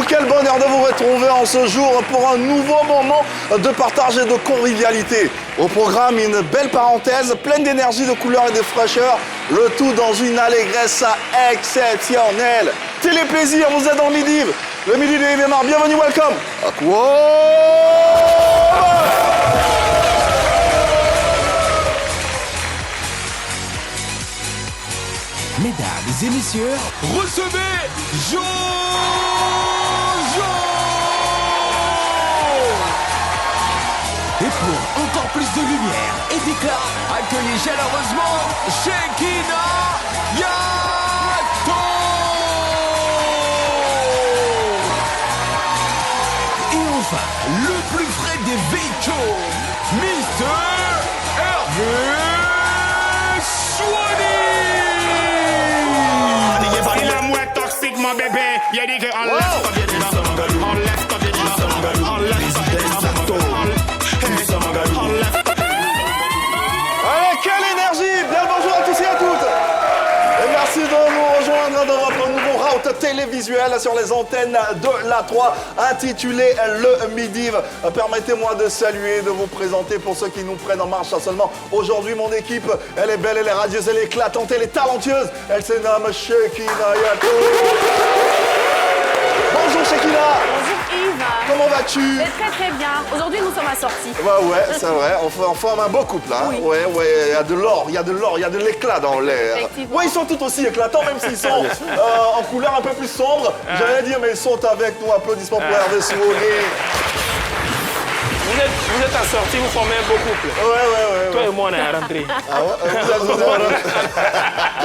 quel bonheur de vous retrouver en ce jour pour un nouveau moment de partage et de convivialité. Au programme, une belle parenthèse, pleine d'énergie, de couleurs et de fraîcheur, le tout dans une allégresse exceptionnelle. Téléplaisir, vous êtes dans le Midi. Le Midi de Yves. Bienvenue, welcome. À quoi? Mesdames et messieurs, recevez Jojo! Et pour encore plus de lumière et d'éclat, accueillez chaleureusement Shekinah Yato! Et enfin, le plus frais des véhicules, Mr. Hervé Swani! Mon bébé, il a dit qu'on laisse Allez, quelle énergie! Bien le bonjour à tous et à toutes! Et merci de nous rejoindre dans votre nouveau route télévisuel sur les antennes de la 3 intitulé Le Midi. Permettez-moi de saluer, de vous présenter pour ceux qui nous prennent en marche seulement. Aujourd'hui, mon équipe, elle est belle, elle est radieuse, elle est éclatante, elle est talentueuse. Elle se nomme Shekinah Yato. Bonjour Shekinah. Bonjour Yves. Comment vas-tu? Très très bien. Aujourd'hui nous sommes assortis. Bah ouais, c'est vrai, on forme un beau couple, hein. Oui. Ouais, il y a de l'or, il y a de l'éclat dans l'air. Effectivement. Ouais, ils sont tout aussi éclatants, même s'ils sont en couleur un peu plus sombre. J'allais dire, mais ils sont avec nous. Applaudissements pour Hervé Swani. Vous êtes assortis, vous formez un beau couple. Ouais. Toi et moi, on est rentrés. Ah ouais,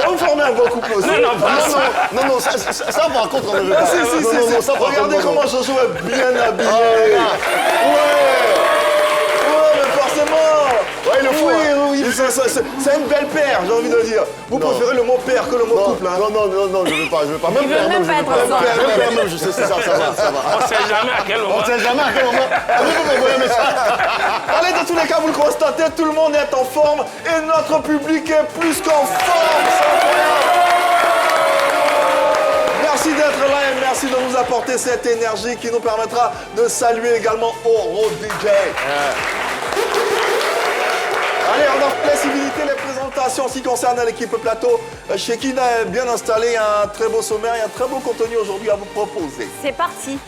vous formez un beau couple aussi. Non, ça par contre, on ne veut pas. Si. Ça, par Regardez contre, comment Jojo est bien habillé. Ouais, mais forcément. Ouais, il le faut. Oui, c'est une belle paire, j'ai envie de dire. Vous préférez le mot père que le mot couple, hein? Non, je veux pas. Il veut même pas être ensemble. Même, je sais, ça va. On ne sait jamais à quel moment. On sait jamais à quel moment. Vous m'envoyez un message. Allez, dans tous les cas, vous le constatez, tout le monde est en forme et notre public est plus qu'en forme. C'est incroyable. Merci d'être là et merci de nous apporter cette énergie qui nous permettra de saluer également Oro DJ. Allez, on offre la civilité, les présentations en ce qui concerne l'équipe plateau. Shekinah est bien installée, il y a un très beau sommaire, il y a un très beau contenu aujourd'hui à vous proposer. C'est parti.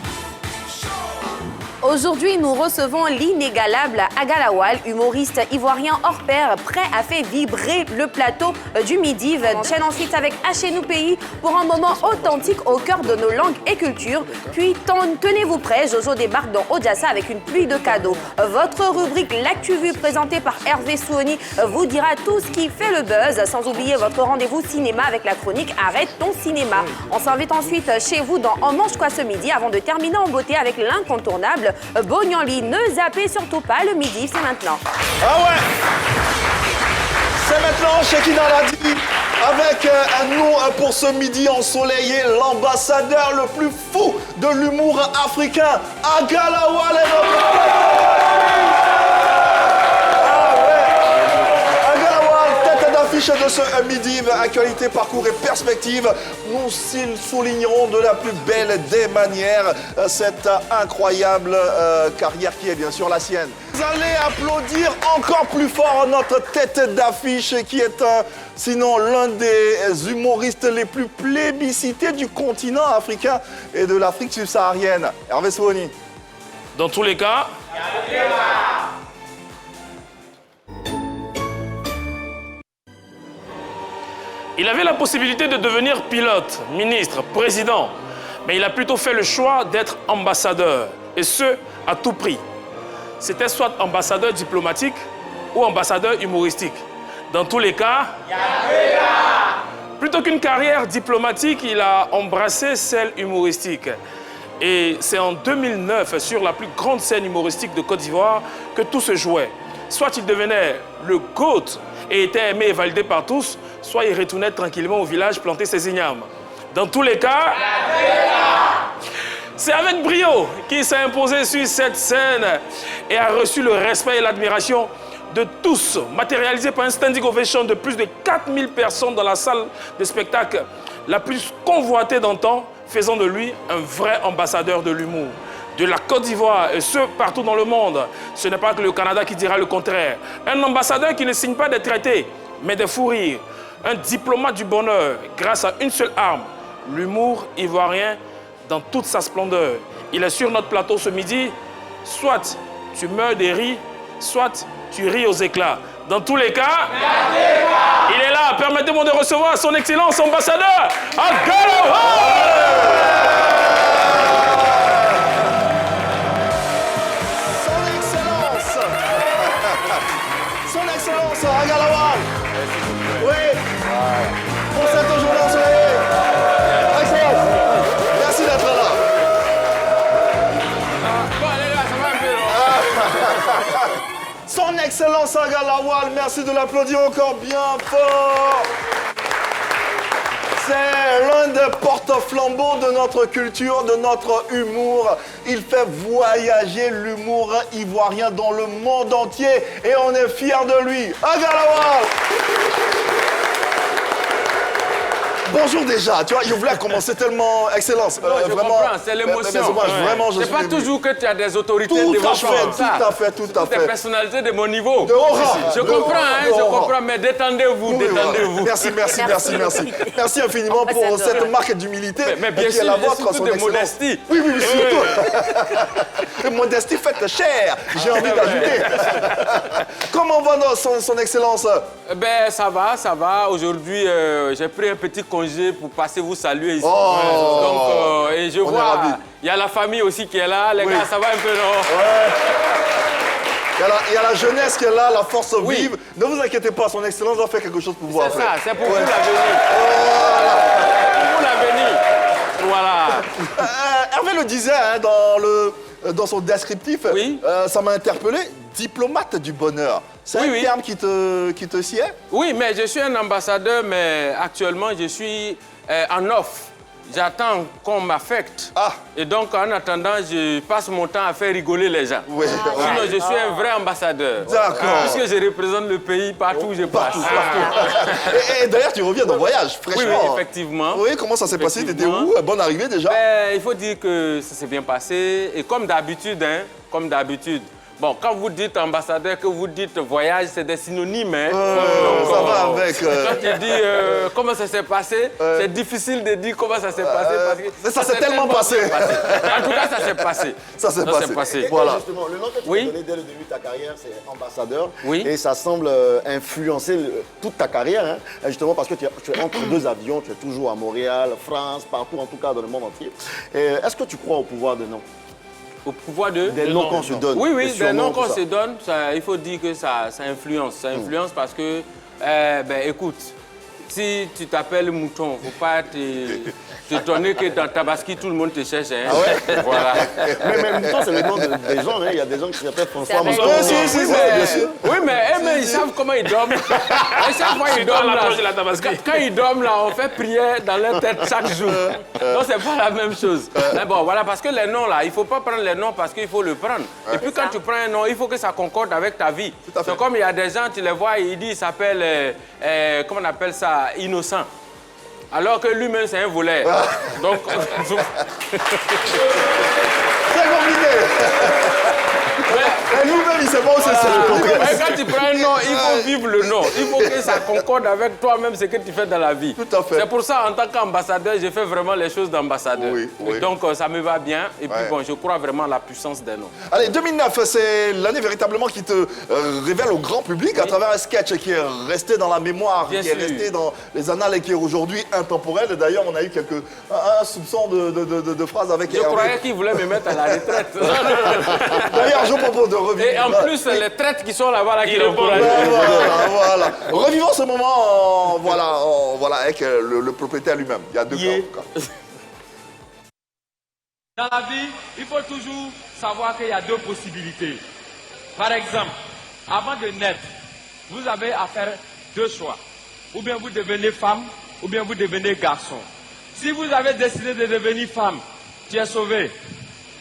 Aujourd'hui, nous recevons l'inégalable Agalawal, humoriste ivoirien hors pair, prêt à faire vibrer le plateau du Midi. Enchaîne ensuite avec Hachez-nous pays pour un moment authentique au cœur de nos langues et cultures. Puis, tenez-vous prêts, Jojo débarque dans Odjassa avec une pluie de cadeaux. Votre rubrique L'Actu Vue, présentée par Hervé Swani, vous dira tout ce qui fait le buzz, sans oublier votre rendez-vous cinéma avec la chronique Arrête ton cinéma. On s'invite ensuite chez vous dans On mange quoi ce midi, avant de terminer en beauté avec l'incontournable Bognanli. Ne zappez surtout pas, le Midi, c'est maintenant. Ah ouais! C'est maintenant, Shekinah l'a dit, avec un nom pour ce midi ensoleillé, l'ambassadeur le plus fou de l'humour africain, Agalawal est notre de ce midi, actualité, parcours et perspective. Nous soulignerons de la plus belle des manières cette incroyable carrière qui est bien sûr la sienne. Vous allez applaudir encore plus fort notre tête d'affiche qui est sinon l'un des humoristes les plus plébiscités du continent africain et de l'Afrique subsaharienne. Hervé Swani. Dans tous les cas, il avait la possibilité de devenir pilote, ministre, président, mais il a plutôt fait le choix d'être ambassadeur, et ce, à tout prix. C'était soit ambassadeur diplomatique ou ambassadeur humoristique. Dans tous les cas, plutôt qu'une carrière diplomatique, il a embrassé celle humoristique. Et c'est en 2009, sur la plus grande scène humoristique de Côte d'Ivoire, que tout se jouait. Soit il devenait le GOAT et était aimé et validé par tous, soit il retournait tranquillement au village planter ses ignames. Dans tous les cas, c'est avec brio qu'il s'est imposé sur cette scène et a reçu le respect et l'admiration de tous, matérialisé par un standing ovation de plus de 4000 personnes dans la salle de spectacle la plus convoitée d'antan, faisant de lui un vrai ambassadeur de l'humour. De la Côte d'Ivoire et ce, partout dans le monde. Ce n'est pas que le Canada qui dira le contraire. Un ambassadeur qui ne signe pas des traités, mais des fous rires. Un diplomate du bonheur, grâce à une seule arme, l'humour ivoirien dans toute sa splendeur. Il est sur notre plateau ce midi. Soit tu meurs des rires, soit tu ris aux éclats. Dans tous les cas, il est là. Permettez-moi de recevoir son Excellence ambassadeur Agala Wal. Son Excellence Agala Wal. Oui. Pour cette journée ensoleillée. Excellence. Merci d'être là. Son Excellence Agala Wal, merci de l'applaudir encore bien fort. C'est l'un des porte-flambeaux de notre culture, de notre humour. Il fait voyager l'humour ivoirien dans le monde entier et on est fiers de lui. Agala Wal. Bonjour déjà, tu vois, je voulais commencer tellement... Excellence, Je vraiment... comprends, c'est l'émotion. C'est pas toujours que tu as des autorités Tout devant à toi fait, comme ça. tout à fait, tout à Des fait. personnalités de mon niveau. De haut rang. Je De comprends, haut rang, hein, de je haut rang. comprends, mais détendez-vous, Oui, détendez-vous. Merci Merci infiniment pour Ambassadeur. cette marque d'humilité. Mais bien qui est sûr, la et vôtre, surtout son de excellence. modestie. Oui, surtout. Modestie faite chère, j'ai envie d'ajouter. Comment va son excellence? Ben, ça va. Aujourd'hui, j'ai pris un petit congé pour passer vous saluer ici. Oh. Donc, et je est vois, ravis. il y a la famille aussi qui est là. Les Oui. gars, ça va un peu, non? Il y a la jeunesse qui est là, la force Oui. vive. Ne vous inquiétez pas, son excellence va faire quelque chose pour vous C'est après. ça, c'est pour Ouais. vous l'avenir. Pour l'avenir. Voilà. Hervé le disait hein, dans son descriptif, Oui. Ça m'a interpellé, diplomate du bonheur. C'est Oui, un oui. terme qui te sied? Oui, mais je suis un ambassadeur, mais actuellement, je suis en off. J'attends qu'on m'affecte. Ah. Et donc, en attendant, je passe mon temps à faire rigoler les gens. Oui. Sinon, je suis un vrai ambassadeur. D'accord. Puisque je représente le pays partout où je passe. Et d'ailleurs, tu reviens d'un voyage, Oui, fraîchement. oui, effectivement. Oui, comment ça s'est passé? T'étais Effectivement. où? Bonne arrivée déjà? Ben, il faut dire que ça s'est bien passé. Et comme d'habitude, bon, quand vous dites ambassadeur, que vous dites voyage, c'est des synonymes. Hein. Ça va avec. Quand tu dis comment ça s'est passé, c'est difficile de dire comment ça s'est passé. Parce que ça s'est tellement passé. En tout cas, ça s'est passé. Ça s'est passé. Et Voilà. justement, le nom que tu Oui. as donné dès le début de ta carrière, c'est ambassadeur. Oui. Et ça semble influencer toute ta carrière, hein, justement parce que tu es entre deux avions, tu es toujours à Montréal, France, partout, en tout cas dans le monde entier. Est-ce que tu crois au pouvoir des noms? Au pouvoir de... Des noms qu'on se donne. Oui, des des surnoms, noms tout qu'on ça. se donne, il faut dire que ça influence. Ça influence parce que, ben, écoute, si tu t'appelles Mouton, il ne faut pas t'étonner que dans Tabaski, tout le monde te cherche. Hein. Ah ouais? Voilà. Mais Mouton, c'est le nom des gens. Hein. Il y a des gens qui s'appellent François C'est Mouton. vrai. Si, Oui, bien sûr. oui, mais ils savent comment ils dorment. Et chaque fois ils dorment la là, plage de la Tabaski. quand ils dorment là, on fait prière dans leur tête chaque jour. Donc c'est pas la même chose. Mais bon, voilà, parce que les noms là, il faut pas prendre les noms parce qu'il faut le prendre. Et puis quand tu prends un nom, il faut que ça concorde avec ta vie. à fait. C'est comme il y a des gens, tu les vois, ils disent, il s'appelle, comment on appelle ça, innocent. Alors que lui-même, c'est un voleur. Donc, Très compliqué. Et lui-même, il sait pas où c'est mais quand tu prends un nom, il faut vivre le nom. Il faut que ça concorde avec toi-même ce que tu fais dans la vie. Tout à fait. C'est pour ça, en tant qu'ambassadeur, je fais vraiment les choses d'ambassadeur. Oui, oui. Donc, ça me va bien. Et puis, Ouais. bon, je crois vraiment à la puissance des noms. Allez, 2009, c'est l'année véritablement qui te révèle au grand public à travers un sketch qui est resté dans la mémoire, Bien qui est sûr. resté dans les annales et qui est aujourd'hui intemporel. Et d'ailleurs, on a eu un soupçon de phrases avec Je Hervé. croyais qu'il voulait me mettre à la retraite. D'ailleurs, je propose de revivre. Et en plus, les traites qui sont là-bas, là, qui Il répond. l'encouragent. Voilà. Revivons ce moment voilà, avec le propriétaire lui-même. Il y a deux cas. en tout cas. Dans la vie, il faut toujours savoir qu'il y a deux possibilités. Par exemple, avant de naître, vous avez à faire deux choix. Ou bien vous devenez femme, ou bien vous devenez garçon. Si vous avez décidé de devenir femme, tu es sauvé.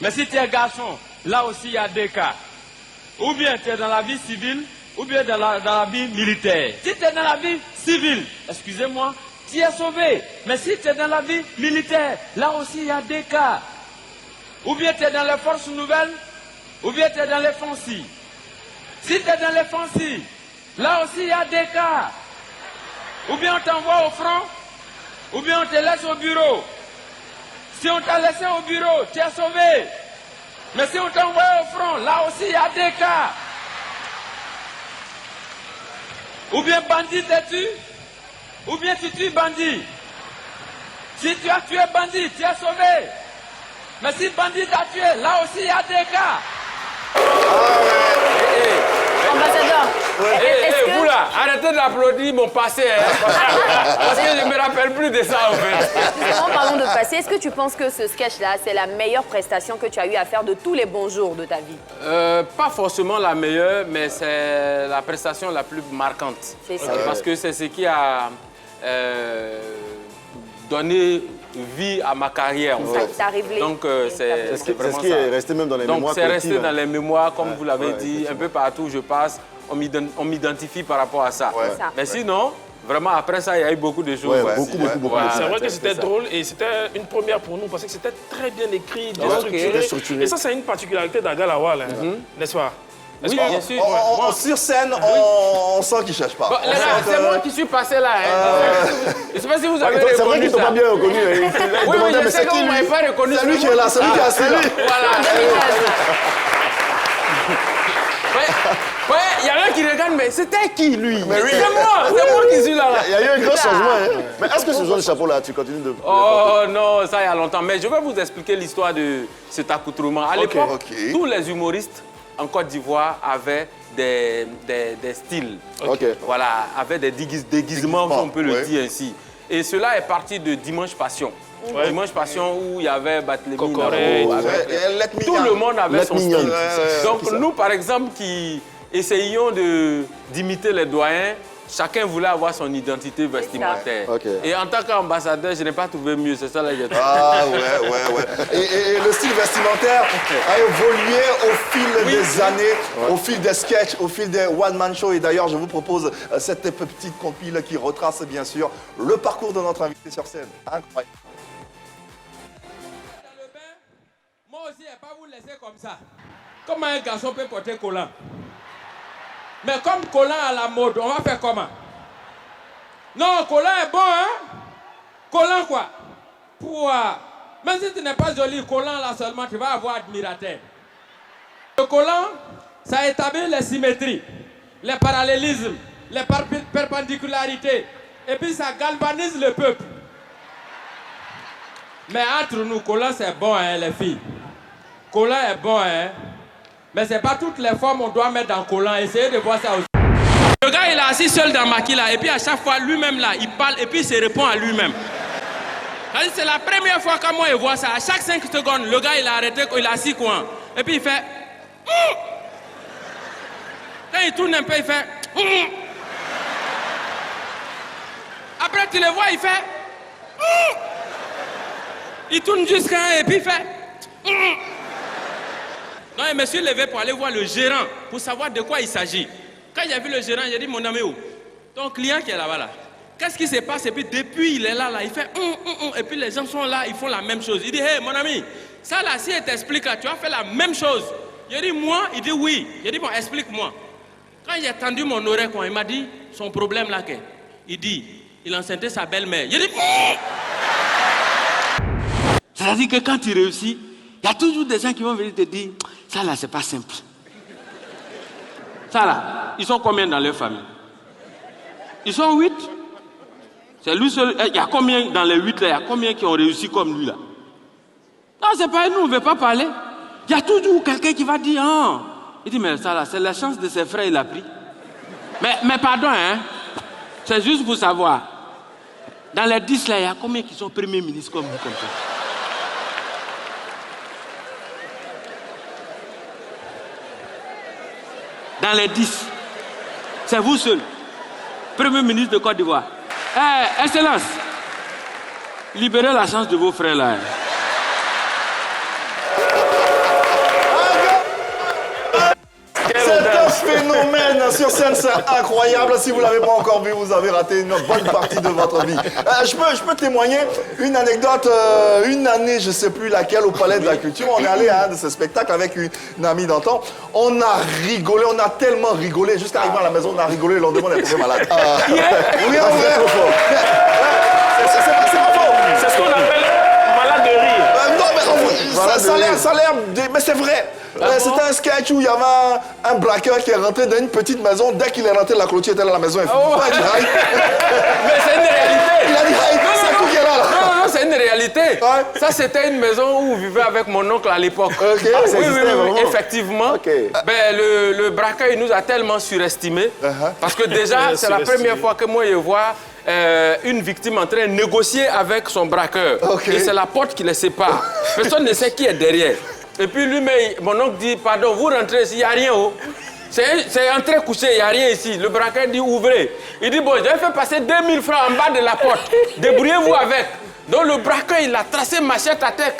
Mais si tu es garçon, là aussi il y a deux cas. Ou bien tu es dans la vie civile, ou bien dans la vie militaire. Si tu es dans la vie civile, excusez-moi, tu es sauvé. Mais si tu es dans la vie militaire, là aussi il y a des cas. Ou bien tu es dans les forces nouvelles, ou bien tu es dans les fancy. Si tu es dans les fancy, là aussi il y a des cas. Ou bien on t'envoie au front, ou bien on te laisse au bureau. Si on t'a laissé au bureau, tu es sauvé. Mais si on t'envoie au front, là aussi il y a des cas. Ou bien bandit te tue, ou bien tu tues bandit. Si tu as tué bandit, tu es sauvé. Mais si bandit t'a tué, là aussi il y a des cas. Ambassadeur, est-ce que... Vous là, arrêtez d'applaudir mon passé. Parce que je ne me rappelle plus de ça en fait. Justement, parlons de passé. Est-ce que tu penses que ce sketch-là, c'est la meilleure prestation que tu as eu à faire de tous les bons jours de ta vie? Pas forcément la meilleure, mais c'est la prestation la plus marquante. C'est ça. Parce que c'est ce qui a donné vie à ma carrière. En fait. Ça révélé. Donc C'est ce vraiment qui ça. est resté même dans les Donc mémoires c'est resté collectives, dans hein. les mémoires, comme vous l'avez dit, un effectivement. peu partout où je passe, on m'identifie par rapport à ça. Ouais. Mais sinon, vraiment après ça, il y a eu beaucoup de choses. Ouais, beaucoup. Voilà. C'est vrai que c'est c'était ça. drôle et c'était une première pour nous parce que c'était très bien écrit, bien Ok. structuré. Structuré. Et ça, c'est une particularité d'Agalawal, hein, n'est-ce pas? Est-ce Oui, qu'on- bien sûr. Sur scène, on sent qu'il ne cherche pas. Bon, les gars, c'est moi qui suis passé là. Hein. Je ne sais pas si vous avez C'est vrai reconnu qu'ils t'ont ça. pas bien reconnu. Oui, oui, je sais que vous ne m'avez pas reconnu. C'est lui qui est là, c'est lui qui est assis là. Ouais, il y a un qui regarde, mais c'était qui lui? Mais oui. C'est moi qui suis là. Il y a eu un grand changement. Hein. Mais est-ce que ce genre de chapeau-là, tu continues de... Oh non, ça il y a longtemps. Mais je vais vous expliquer l'histoire de cet accoutrement. À l'époque, ok. tous les humoristes en Côte d'Ivoire avaient des styles. Ok. Voilà, avaient des déguisements, si on peut le ouais. dire ainsi. Et cela est parti de Dimanche Passion. Ouais. Dimanche Passion où il y avait Barthélémy Cocoré, Naro, tout avec- Let me tout young. le monde avait Let son me style. young. Donc nous, par exemple, qui essayions d'imiter les doyens, chacun voulait avoir son identité vestimentaire. Ok. Et en tant qu'ambassadeur, je n'ai pas trouvé mieux. C'est ça là que j'ai trouvé. Ah ouais. Et le style vestimentaire a évolué au fil des années, au fil des sketchs, au fil des one-man shows. Et d'ailleurs, je vous propose cette petite compile qui retrace bien sûr le parcours de notre invité sur scène. Incroyable. Dans le bain, moi aussi, je ne vais pas vous laisser comme ça. Comment un garçon peut porter collant? Mais comme collant à la mode, on va faire comment? Non, collant est bon, hein? Collant quoi? Pouah. Même si tu n'es pas joli, collant là seulement, tu vas avoir admirateur. Le collant, ça établit les symétries, les parallélismes, les perpendicularités. Et puis ça galvanise le peuple. Mais entre nous, collant c'est bon, hein, les filles. Collant est bon, hein. Mais c'est pas toutes les formes qu'on doit mettre dans collant. Essayez de voir ça aussi. Le gars, il est assis seul dans Maki là. Et puis à chaque fois, lui-même là, il parle et puis il se répond à lui-même. C'est la première fois que moi je vois ça. À chaque 5 secondes, le gars, il a arrêté, il est assis quoi. Et puis il fait... Quand il tourne un peu, il fait... Après, tu le vois, il fait... Il tourne jusqu'à un et puis il fait... Donc, je me suis levé pour aller voir le gérant, pour savoir de quoi il s'agit. Quand j'ai vu le gérant, j'ai dit, mon ami, où? Ton client qui est là-bas, là. Qu'est-ce qui se passe? Et puis, depuis, il est là, il fait... Et puis, les gens sont là, ils font la même chose. Il dit, hé, mon ami, ça, là, si elle t'explique, là, tu as fait la même chose. J'ai dit, moi? Il dit, oui. J'ai dit, bon, explique-moi. Quand j'ai tendu mon oreille, quoi, il m'a dit, son problème, là, qu'est? Il dit, il enceintait sa belle-mère. J'ai dit... C'est-à-dire que quand tu réussis, il y a toujours des gens qui vont venir te dire, ça là, c'est pas simple. Ça là, ils sont combien dans leur famille? Ils sont 8. C'est lui seul. Il y a combien dans les 8 là? Il y a combien qui ont réussi comme lui là? Non, c'est pas nous, on ne veut pas parler. Il y a toujours quelqu'un qui va dire, ah. Il dit, mais ça là, c'est la chance de ses frères, il a pris. Mais pardon, hein. C'est juste pour savoir. Dans les 10 là, il y a combien qui sont premiers ministres comme vous comme ça? Dans les 10, c'est vous seul, Premier ministre de Côte d'Ivoire. Excellence, libérez la chance de vos frères là. C'est un phénomène sur scène, c'est incroyable. Si vous ne l'avez pas encore vu, vous avez raté une bonne partie de votre vie. Je peux témoigner une anecdote. Une année, je ne sais plus laquelle, au Palais de la Culture, on est allé à un de ces spectacles avec une amie d'antan. On a rigolé, on a tellement rigolé. Jusqu'à arriver à la maison, on a rigolé. Le lendemain, on est tombé malade. Oui, en vrai. C'est pas faux. C'est ce qu'on appelle malade de rire. Non, mais ça a l'air... Mais c'est vrai. C'était un sketch où il y avait un braqueur qui est rentré dans une petite maison. Dès qu'il est rentré, la clôture était là, la maison est finie. Mais c'est une réalité. Il a dit, c'est tout qui est là. Non, c'est une réalité. Ouais. Ça, c'était une maison où on vivait avec mon oncle à l'époque. Ok. Ah, ça existait vraiment? Effectivement. Ok. Ben, le braqueur, il nous a tellement surestimés. Parce que déjà, c'est la première fois que moi, je vois une victime en train de négocier avec son braqueur. Okay. Et c'est la porte qui les sépare. Personne ne sait qui est derrière. Et puis lui, mon oncle dit, pardon, vous rentrez ici, il n'y a rien. Oh. C'est entrée couchée, il n'y a rien ici. Le braqueur dit, ouvrez. Il dit, bon, je vais faire passer 2000 francs en bas de la porte. Débrouillez-vous avec. Donc le braqueur, il a tracé machette à terre.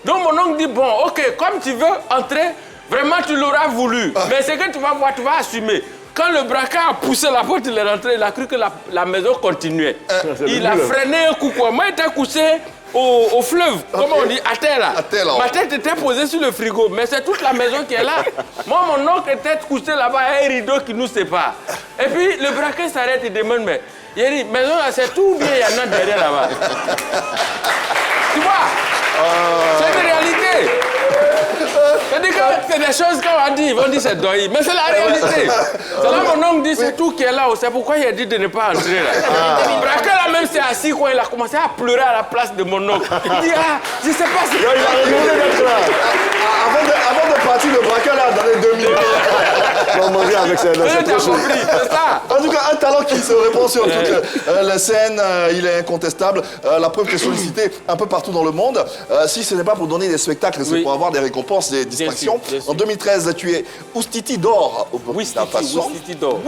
Donc mon oncle dit, bon, ok, comme tu veux entrer, vraiment tu l'auras voulu. Mais ce que tu vas voir, tu vas assumer. Quand le braqueur a poussé la porte, il est rentré, il a cru que la maison continuait. Il a freiné un coup, quoi. Moi, j'étais couché au fleuve, comme on dit, à terre là. À terre, là. Ma tête était posée sur le frigo, mais c'est toute la maison qui est là. Moi, mon oncle était couché là-bas, il y a un rideau qui nous sépare. Et puis, le braqueur s'arrête, il demande, mais il dit, maison là, c'est tout bien, il y en a derrière là-bas. Tu vois, c'est une réalité. C'est-à-dire que c'est des choses qu'on va dire, ils vont dire c'est deuil, mais c'est la réalité. C'est là mon oncle dit c'est tout qui est là, c'est pourquoi il a dit de ne pas entrer là. Le braqueur là même s'est assis quand il a commencé à pleurer à la place de mon oncle. Il dit ah, je sais pas si... Il a rigolé d'être là. Avant de partir, le braqueur a donné 2000. On va manger avec ça. Tu as compris, c'est ça. En tout cas, un talent qui se répand sur toute la scène, il est incontestable. La preuve qu'il est sollicité un peu partout dans le monde. Si ce n'est pas pour donner des spectacles, c'est pour avoir des récompenses, des distinctions. bien sûr. En 2013, tu es Oustiti d'or au Burkina Faso. Oustiti d'or.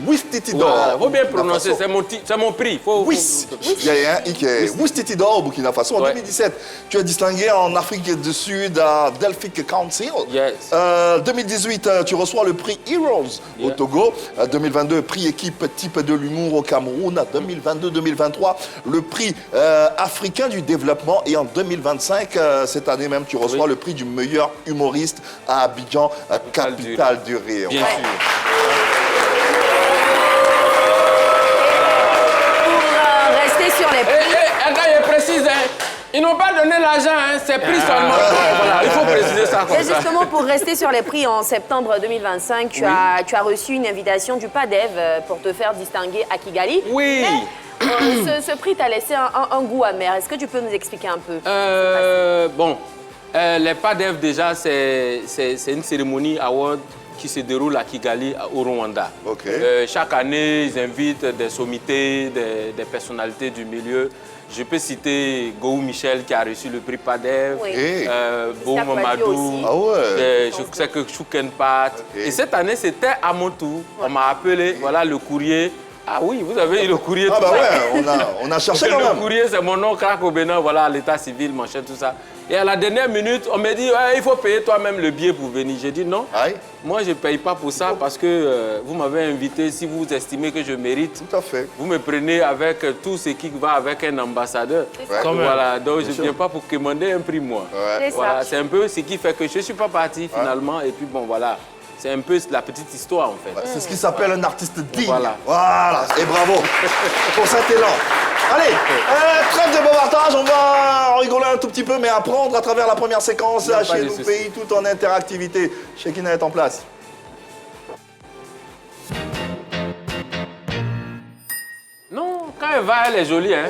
Oustiti d'or. Voilà, faut bien prononcer, c'est mon prix. Il y a un qui est Oustiti d'or au Burkina Faso. En 2017, tu es distingué en Afrique du Sud à Delphic Council. Yes. 2018, tu reçois le prix Heroes au Togo. 2022, prix équipe type de l'humour au Cameroun. 2022-2023, le prix africain du développement. Et en 2025, cette année même, tu reçois le prix du meilleur humoriste à Abidjan, capitale du rire. Bien sûr. Pour rester sur les prix... Attends, je précise, hein, ils n'ont pas donné l'argent, hein, c'est prix seulement. Voilà, il faut préciser ça comme Et ça. justement, pour rester sur les prix, en septembre 2025, tu as reçu une invitation du PADEV pour te faire distinguer à Kigali. Oui. Mais, ce prix t'a laissé un goût amer. Est-ce que tu peux nous expliquer un peu? Bon, les PADEV, déjà, c'est une cérémonie award qui se déroule à Kigali, au Rwanda. Okay. Chaque année, ils invitent des sommités, des personnalités du milieu. Je peux citer Gou Michel qui a reçu le prix PADEV, Oui. Boum Mamadou, Ah ouais. je sais que Choukenpat. Et cette année, c'était à mon tour. On m'a appelé, voilà le courrier. Ah oui, vous avez eu le courrier. Ah tout bah ça. ouais, on a cherché quand Le même. courrier, c'est mon nom, craque au Bénin, voilà, l'état civil, machin, tout ça. Et à la dernière minute, on m'a dit, ouais, il faut payer toi-même le billet pour venir. J'ai dit non, Aïe. moi je ne paye pas pour ça parce que vous m'avez invité, si vous estimez que je mérite, Tout à fait. vous me prenez avec tout ce qui va avec un ambassadeur. Ouais. Quand même. Voilà, donc je ne viens pas pour commander un prix, moi. Ouais. C'est Voilà, ça. c'est un peu ce qui fait que je ne suis pas parti finalement. Et puis bon, voilà, c'est un peu la petite histoire en fait. C'est ce qui s'appelle un artiste digne. Voilà. Voilà. Et bravo pour cet élan. Allez, trêve de bavardage, on va rigoler un tout petit peu, mais apprendre à travers la première séquence pas chez de nous souci. pays, tout en interactivité. Chekina est en place. Non, quand elle va, elle est jolie. Hein.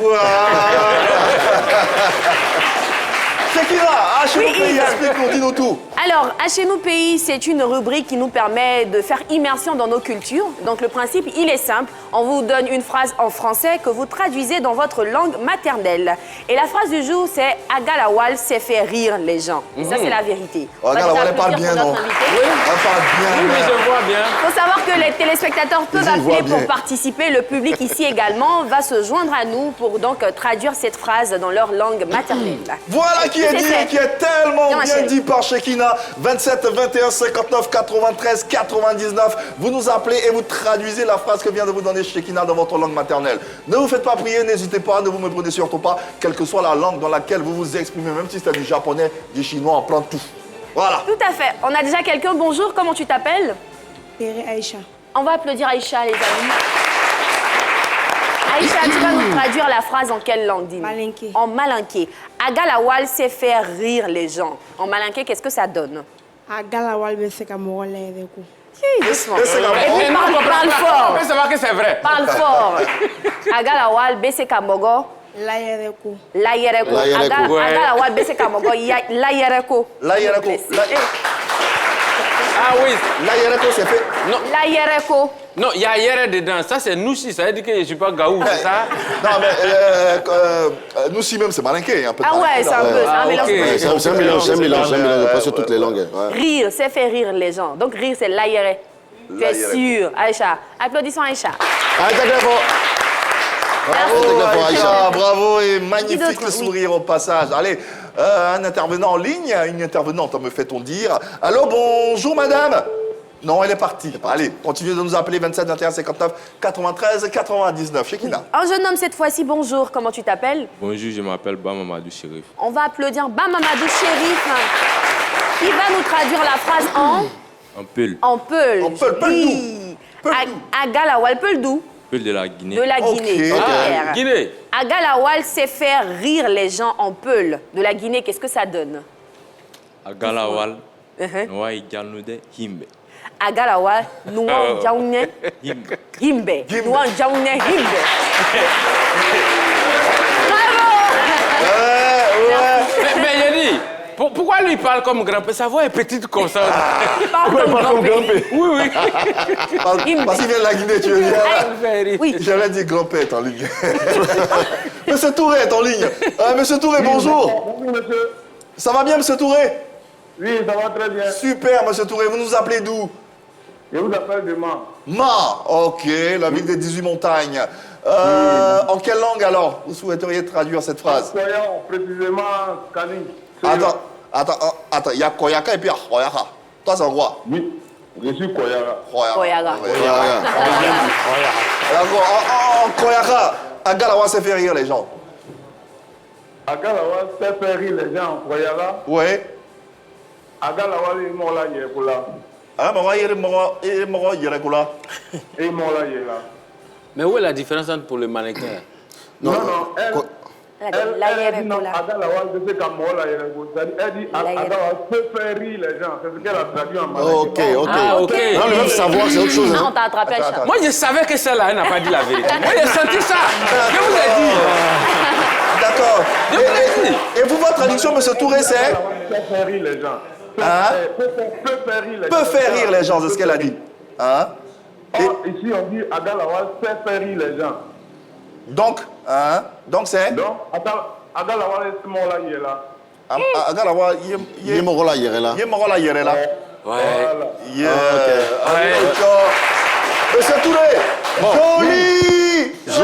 Chekina, chez Oui, nous pays, Yves. explique-nous, dis-nous tout. Alors, à Chez nous pays, c'est une rubrique qui nous permet de faire immersion dans nos cultures. Donc, le principe, il est simple. On vous donne une phrase en français que vous traduisez dans votre langue maternelle. Et la phrase du jour, c'est « Agalawal s'est fait rire les gens ». Et ça, c'est la vérité. On va Agalawal, déjà elle parle applaudir bien, pour non? notre invité. On parle bien. Oui, mais je vois bien. Il faut savoir que les téléspectateurs peuvent Ils y voient appeler pour bien. participer. Le public ici également va se joindre à nous pour donc traduire cette phrase dans leur langue maternelle. Voilà qui est dit, qui est tellement bien dit par Shekina. 27 21 59 93 99. Vous nous appelez et vous traduisez la phrase que vient de vous donner Shekina dans votre langue maternelle. Ne vous faites pas prier, n'hésitez pas, ne vous méprenez surtout pas, quelle que soit la langue dans laquelle vous vous exprimez, même si c'est du japonais, du chinois, en plein de tout. Voilà. Tout à fait. On a déjà quelqu'un. Bonjour, comment tu t'appelles? Aïcha. On va applaudir Aïcha, les amis. Aïcha, tu vas nous traduire la phrase en quelle langue, dis-nous? Malinké. En malinké. Agalawal, c'est faire rire les gens. En malinké, qu'est-ce que ça donne? Agalawal beseka mogola yedeko. Doucement. Et c'est la Et puis parle fort. On peut savoir que c'est vrai. Parle fort. Agalawal, beseka mogo. La yedeko. La yereko. La yereko. Ouais. Agalawal, beseka mogo. La yereko. La yereko. Ah oui. La yereko, c'est fait. La yereko. Non, il y a hier dedans. Ça, c'est Nouchi. Ça veut dire que je ne suis pas Gaou, c'est ça? Non, mais nous, si même, c'est malinqué. Un peu de Ah ouais, malinqué, c'est un là. peu. C'est un Ah, mélange. ok. C'est un mélange, pas sur toutes les langues. Ouais. Rire, c'est faire rire les gens. Donc rire, c'est la yere. Tu es Laïere. sûr, Aïcha. Applaudissons Aïcha. Bravo, Aïcha, bravo et Qui magnifique d'autre? le Oui. sourire au passage. Allez, un intervenant en ligne, une intervenante, me fait-on dire. Allô, bonjour madame. Non, elle est partie. Allez, continuez de nous appeler 27 21 59 93 99. Shekina. Un jeune homme cette fois-ci, bonjour, comment tu t'appelles? Bonjour, je m'appelle Bamamadou Chérif. On va applaudir Bamamadou Chérif, qui va nous traduire la phrase Un Peul. en peul. En peul, peul Oui. Agalawal, peul d'où? Peul de la Guinée. De la Guinée. Ok. Super. Guinée. Agalawal, c'est faire rire les gens en peul. De la Guinée, qu'est-ce que ça donne? Agalawal. Uh-huh. Noa Igalnude Himbe. Agalawal, Nouan Jaune Himbe. Himbe. Nouan Jaune Himbe. Bravo! Mais j'ai dit, pourquoi lui il parle comme grand-père? Sa voix est petite comme ça. Parle comme grand-père. Oui, oui. Parce qu'il vient de la Guinée, tu veux dire. Oui. J'allais dire grand-père est en ligne. Monsieur Touré est en ligne. Monsieur Touré, bonjour. Bonjour, monsieur. Ça va bien, monsieur Touré? Oui, ça va très bien. Super, monsieur Touré. Vous nous appelez d'où? Je vous appelle demain. Ma, ok, la ville des 18 montagnes. En quelle langue alors vous souhaiteriez traduire cette phrase? Soyons précisément Kali. Attends, il y a Koyaka et puis il y a Koyaka. Toi, c'est en quoi? Oui, je suis Koyara. Koyaga. D'accord, en Koyaka, Agalawa, c'est faire rire les gens. Agalawa, c'est faire rire les gens en Koyara. Oui. Agalawa, il m'a la yékoula. Ah, mais moi, il y a quoi? Il m'a la yéla. Mais où est la différence entre pour le mannequin? Non, elle dit non, La Agalawa, je sais qu'à moi la yéla. Elle dit Agalawa peut faire rire les gens. C'est ce qu'elle a traduit en malais. Ok. Ah, ok. Non, le même savoir, c'est autre chose. Ah, Hein. on t'a attrapé, Aïcha. Moi, je savais que celle-là, elle n'a pas dit la vérité. Moi, j'ai senti ça. Je vous ai dit. D'accord. Je vous ai dit. Et vous, votre traduction, monsieur Touré, c'est? Agalawa peut faire rire les gens. Hein? Peut faire rire les gens. Peut faire rire les gens, c'est ce qu'elle a dit. Hein? Or, ici, on dit Agalawa fait faire rire les gens. Donc, hein? Donc c'est? Donc, Agalawa est mort là, il est là. Agalawa, Il est mort là, hier là. il est mort là, il est là. Ouais. Voilà. Yeah. Ok. Allez, Ouais. d'accord. Monsieur Touré, joli!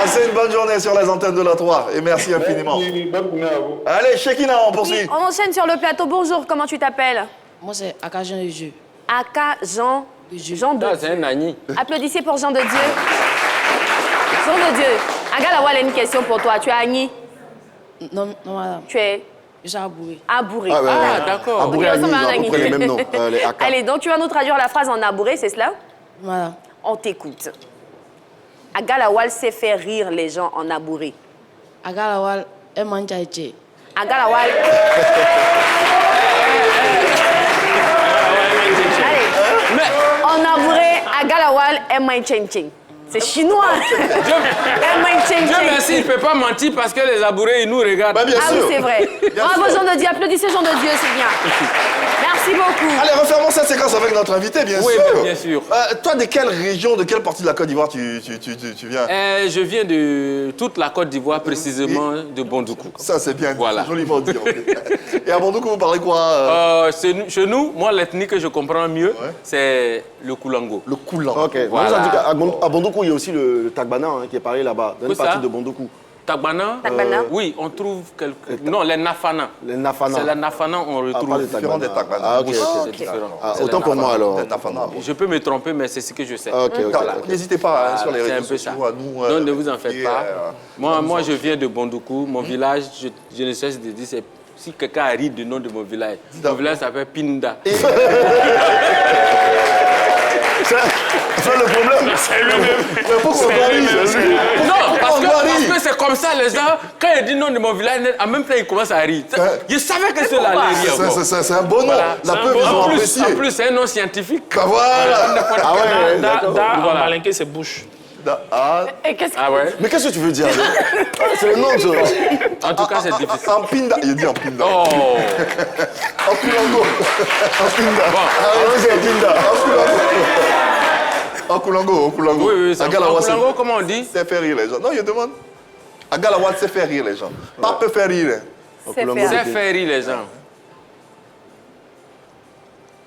Passez une bonne journée sur les antennes de la 3 et merci infiniment. Merci, bonne journée à vous. Allez, Shekina, on poursuit. On enchaîne sur le plateau. Bonjour, comment tu t'appelles? Moi, c'est Akajan de Jeu. Aka Jean Jean de Ça, c'est Dieu. un Nani. Applaudissez pour Jean de Dieu. Jean de Dieu. Agalawa, elle a une question pour toi. Tu es Agni? Non, madame. Tu es Je suis abouré. Abouré. Ah, ouais, Ah, ouais. d'accord. Abouré, Ok, Agni, on ils ressemble à ont à un peu près les mêmes noms. Les AK. Allez, donc tu vas nous traduire la phrase en abouré, c'est cela? Madame. On t'écoute. Agalawal sait faire rire les gens en abouré. Agalawal est manchaïché. Agalawal. Allez. En abouré, Agalawal est mancheng. C'est chinois. Dieu merci, il ne peut pas mentir parce que les abourés, ils nous regardent. Bah, bien Ah oui, sûr. c'est vrai. Bravo Jean de Dieu. Applaudissez Jean de Dieu, c'est bien. Merci beaucoup. Allez, refermons cette séquence avec notre invité, bien Oui, sûr. bien sûr. Toi, de quelle région, de quelle partie de la Côte d'Ivoire tu viens? Je viens de toute la Côte d'Ivoire, précisément de Bondoukou. Ça, c'est bien. Voilà. Joliment dit. Et à Bondoukou, vous parlez quoi? Chez nous, moi, l'ethnie que je comprends mieux, Ouais. c'est le Koulango. Le Koulan. Ok. Voilà. On nous a dit qu'à Bondoukou, il y a aussi le Tagbana hein, qui est parlé là-bas, dans Où une partie ça? de Bondoukou. Tagbana. Tagbana. Oui, on trouve quelques... Non, les Nafana. Les Nafana. C'est les Nafana, on retrouve. C'est différent des Tagbana. Ah, ok, Oui, ok. c'est différent. Ah, C'est autant les pour moi Nafana. alors. Des Nafana. Je peux me tromper, mais c'est ce que je sais. Ok, ok. Voilà. N'hésitez pas sur les C'est un réseaux peu ça. sociaux à nous. Donc ne vous en faites et, pas. Moi, je viens de Bondoukou. Mon village, je ne cesse de dire, c'est si quelqu'un rit du nom de mon village s'appelle Pinda. C'est le problème. C'est lui-même. Mais pourquoi on doit rire? Non, parce que c'est comme ça, les gens, quand ils disent le nom de mon village, en même temps, ils commencent à rire. Je savais que cela allait rire. C'est un bon nom. Voilà. La preuve, ils ont En apprécié. plus, c'est un nom scientifique. Bah voilà. Ah ouais, d'accord. En malinqué, c'est bouche. Ah. Ah ouais. Mais qu'est-ce que tu veux dire? C'est le nom de... En tout cas, c'est difficile. En Pinda. Il dit en Pinda. Oh. En Koulango. En Pinda. Ah, c'est en Pinda. En Koulango. Oui, oui, c'est en Koulango, comment on dit? C'est faire rire les gens. Non, je demande. À Galawad, c'est faire rire les gens. Pas peut faire rire. C'est faire rire les gens.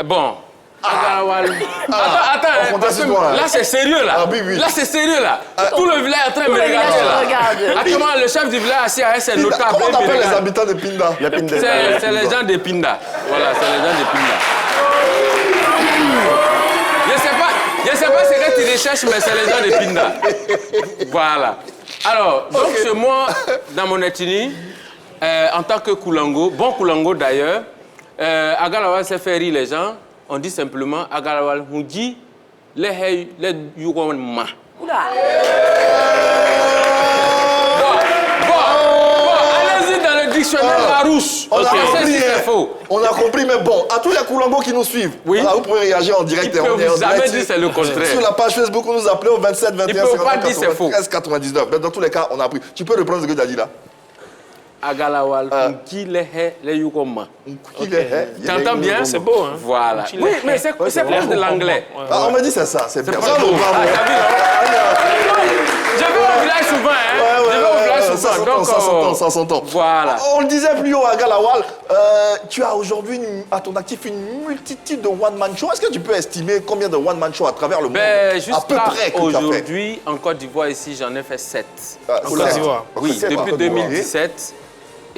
Bon. Agalawal. Attends, parce que là c'est sérieux là. Ah, oui, oui. Là c'est sérieux là. Tout le village est en train de me regarder là. Actuellement, le chef du village assis avec ses notables. Comment on appelle les habitants de Pinda? C'est les gens de Pinda. Voilà, c'est les gens de Pinda. Je sais pas ce que tu recherches, mais c'est les gens de Pinda. Voilà. Alors, donc c'est moi, dans mon ethnie, en tant que Koulango, bon Koulango d'ailleurs, Agalawal c'est faire rire les gens. On dit simplement Agalawal Hundi les Yugon Ma. Oula. Bon, allez-y dans le dictionnaire Larousse. On a compris, c'est faux. On a compris, mais bon, à tous les Koulangos qui nous suivent, oui. Voilà, vous pouvez réagir en direct. Ils peuvent jamais dire c'est le contraire. Sur la page Facebook, vous nous appelez au 27 21 50 93 99. Mais dans tous les cas, on a appris. Tu peux reprendre ce que tu as dit là? Agalawal Hundi les Yugon Ma. Tu entends bien? C'est beau, hein? Voilà. Oui, mais c'est plus de l'anglais. On me dit c'est ça, c'est bien. Je vais au village souvent, hein? Je vais au village souvent. Ça s'entend. Voilà. On le disait plus haut à Galawal, tu as aujourd'hui à ton actif une multitude de one-man show. Est-ce que tu peux estimer combien de one-man show à travers le monde? Jusqu'à aujourd'hui, en Côte d'Ivoire, ici, j'en ai fait 7. En Côte d'Ivoire? Oui, depuis 2017.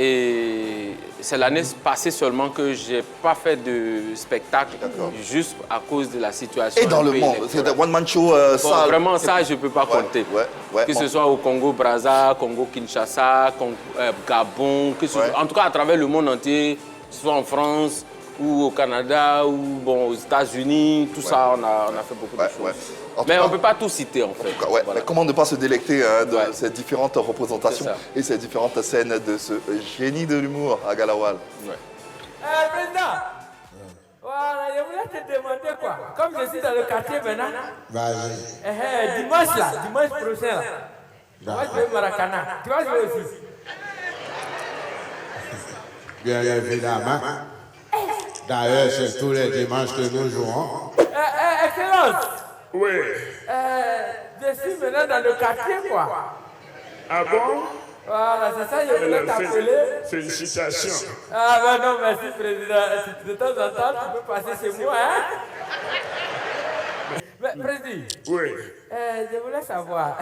Et c'est l'année passée seulement que je n'ai pas fait de spectacle, juste à cause de la situation. Et dans le monde, c'est un one-man show ça. Vraiment, ça, je ne peux pas compter. Que ce soit au Congo-Brazza, Congo-Kinshasa, Gabon, en tout cas à travers le monde entier, que ce soit en France ou au Canada ou aux États-Unis, tout ça, on a fait beaucoup de choses. Mais on ne peut pas tout citer en fait. Voilà. Mais comment ne pas se délecter de ces différentes représentations et ces différentes scènes de ce génie de l'humour à Galawal. Président, voilà, je voulais te demander quoi. Comme je suis dans le quartier maintenant, dimanche prochain, moi je vais au Maracana. Tu vas jouer aussi? Bien évidemment. D'ailleurs, c'est tous les dimanches que nous jouons. Excellence! Oui. Je suis maintenant dans le quartier, quoi. Ah bon? Voilà, c'est ça, je voulais t'appeler. Félicitations. Ah ben non, merci, Président. De temps en temps, tu peux passer chez moi, hein? Mais, Président. Oui. Je voulais savoir,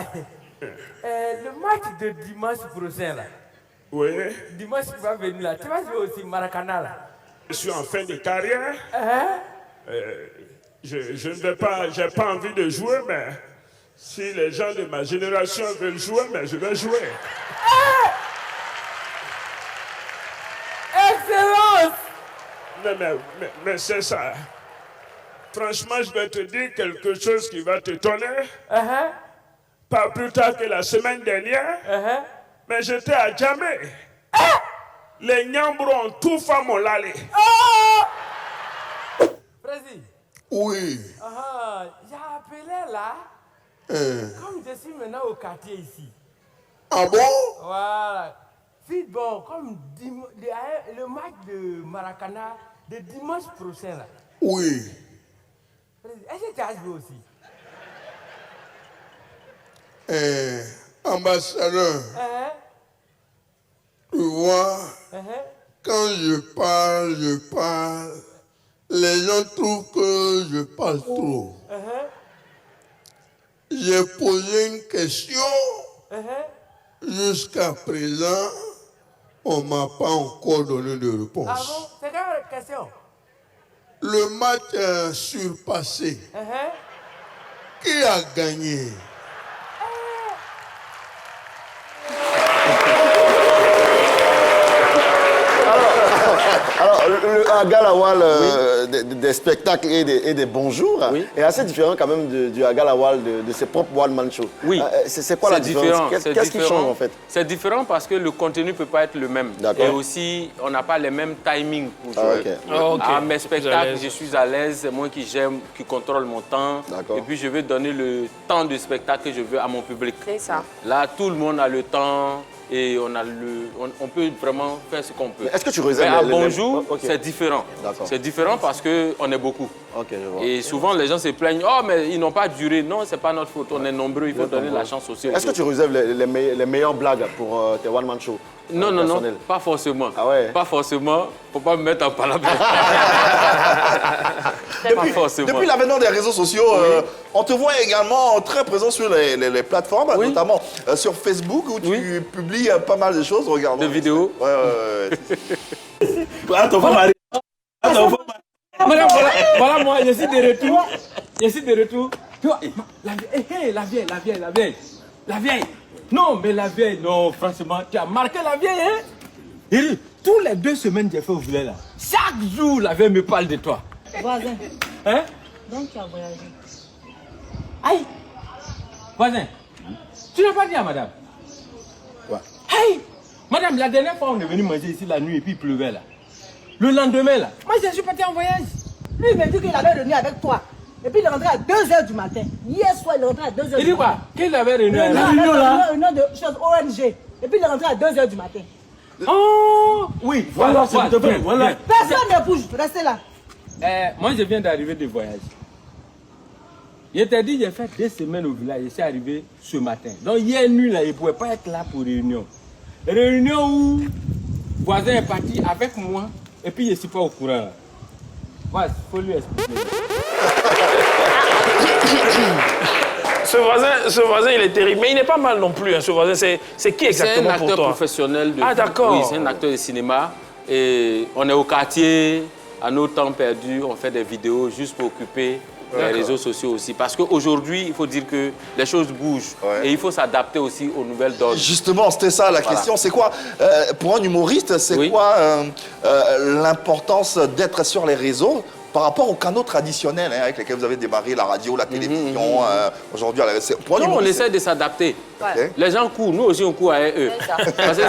le match de dimanche prochain, là. Oui. Dimanche qui va venir, là. Tu vas jouer aussi Maracana, là. Je suis en fin de carrière. Je ne vais pas, j'ai pas envie de jouer, mais si les gens de ma génération veulent jouer, mais je vais jouer. Excellence! Mais c'est ça. Franchement, je vais te dire quelque chose qui va t'étonner. Pas plus tard que la semaine dernière, mais j'étais à Djamé. Les Nyambro ont tout fait mon lalé. Président. Oui. J'ai appelé là, comme je suis maintenant au quartier ici. Ah bon? Voilà. Vite bon, comme le match de Maracana de dimanche prochain là. Oui. Est-ce que tu as joué aussi? Ambassadeur, tu vois, quand je parle, les gens trouvent que je parle trop. J'ai posé une question, Jusqu'à présent, on ne m'a pas encore donné de réponse. Ah bon? C'est quelle question? Le match surpassé, qui a gagné? Alors, à Galawal, des spectacles et des bonjours est assez différent quand même du Galawal de ses propres one-man shows. Oui. C'est quoi la différence? Qu'est-ce qui change en fait? C'est différent parce que le contenu ne peut pas être le même. Et aussi, on n'a pas les mêmes timings pour jouer. À mes spectacles, je suis à l'aise, c'est moi qui j'aime, qui contrôle mon temps. Et puis, je vais donner le temps de spectacle que je veux à mon public. C'est ça. Là, tout le monde a le temps. Et on peut vraiment faire ce qu'on peut. Est-ce que tu réserves mais à Bonjour, c'est différent. C'est différent parce qu'on est beaucoup. Je vois. Et souvent, les gens se plaignent. Oh, mais ils n'ont pas duré. Non, ce n'est pas notre faute. On est nombreux. Il faut donner la chance aussi. Est-ce que tu réserves les meilleures blagues pour tes one-man shows? Non, non, pas forcément. Ah ouais? Pas forcément. Faut pas me mettre en palabre. Depuis l'avènement des réseaux sociaux, on te voit également très présent sur les plateformes, notamment sur Facebook, où tu publies pas mal de choses. Regarde. De vidéos. Madame, voilà moi, je suis de retour. Je suis de retour. Tu vois, la vieille. Non, mais la vieille, non, franchement, tu as marqué la vieille, hein? Et tous les 2 semaines, j'ai fait au village là. Chaque jour, la vieille me parle de toi. Voisin. Hein? Donc tu as voyagé. Aïe! Voisin, tu n'as pas dit à madame? Ouais. Aïe! Madame, la dernière fois, on est venu manger ici la nuit et puis il pleuvait là. Le lendemain là, moi je suis parti en voyage. Lui, il m'a dit qu'il avait réuni avec toi. Et puis il est rentré à 2h du matin. Hier soir, il est rentré à 2h du matin. Il dit quoi? Qu'il avait réuni à la réunion là? Réunion de choses ONG. Et puis il est rentré à 2h du matin. Oh! Oui, voilà, s'il te plaît. Voilà. Personne ne bouge, restez là. Moi je viens d'arriver de voyage. Je t'ai dit, j'ai fait 2 semaines au village. Je suis arrivé ce matin. Donc hier nuit là, il ne pouvait pas être là pour réunion. Réunion où le voisin est parti avec moi. Et puis je ne suis pas au courant là. Ouais, il faut lui expliquer. Ce voisin, il est terrible. Mais il n'est pas mal non plus, hein, ce voisin. C'est qui exactement pour toi? C'est un acteur professionnel. D'accord. Oui, c'est un acteur de cinéma. Et on est au quartier, à nos temps perdus, on fait des vidéos juste pour occuper les réseaux sociaux aussi. Parce qu'aujourd'hui, il faut dire que les choses bougent. Et il faut s'adapter aussi aux nouvelles donnes. Justement, c'était ça la question. C'est quoi, pour un humoriste, c'est quoi l'importance d'être sur les réseaux par rapport aux canaux traditionnels avec lesquels vous avez démarré, la radio, la télévision, aujourd'hui à la RSC? On essaie de s'adapter. Les gens courent, nous aussi on court avec eux. Parce que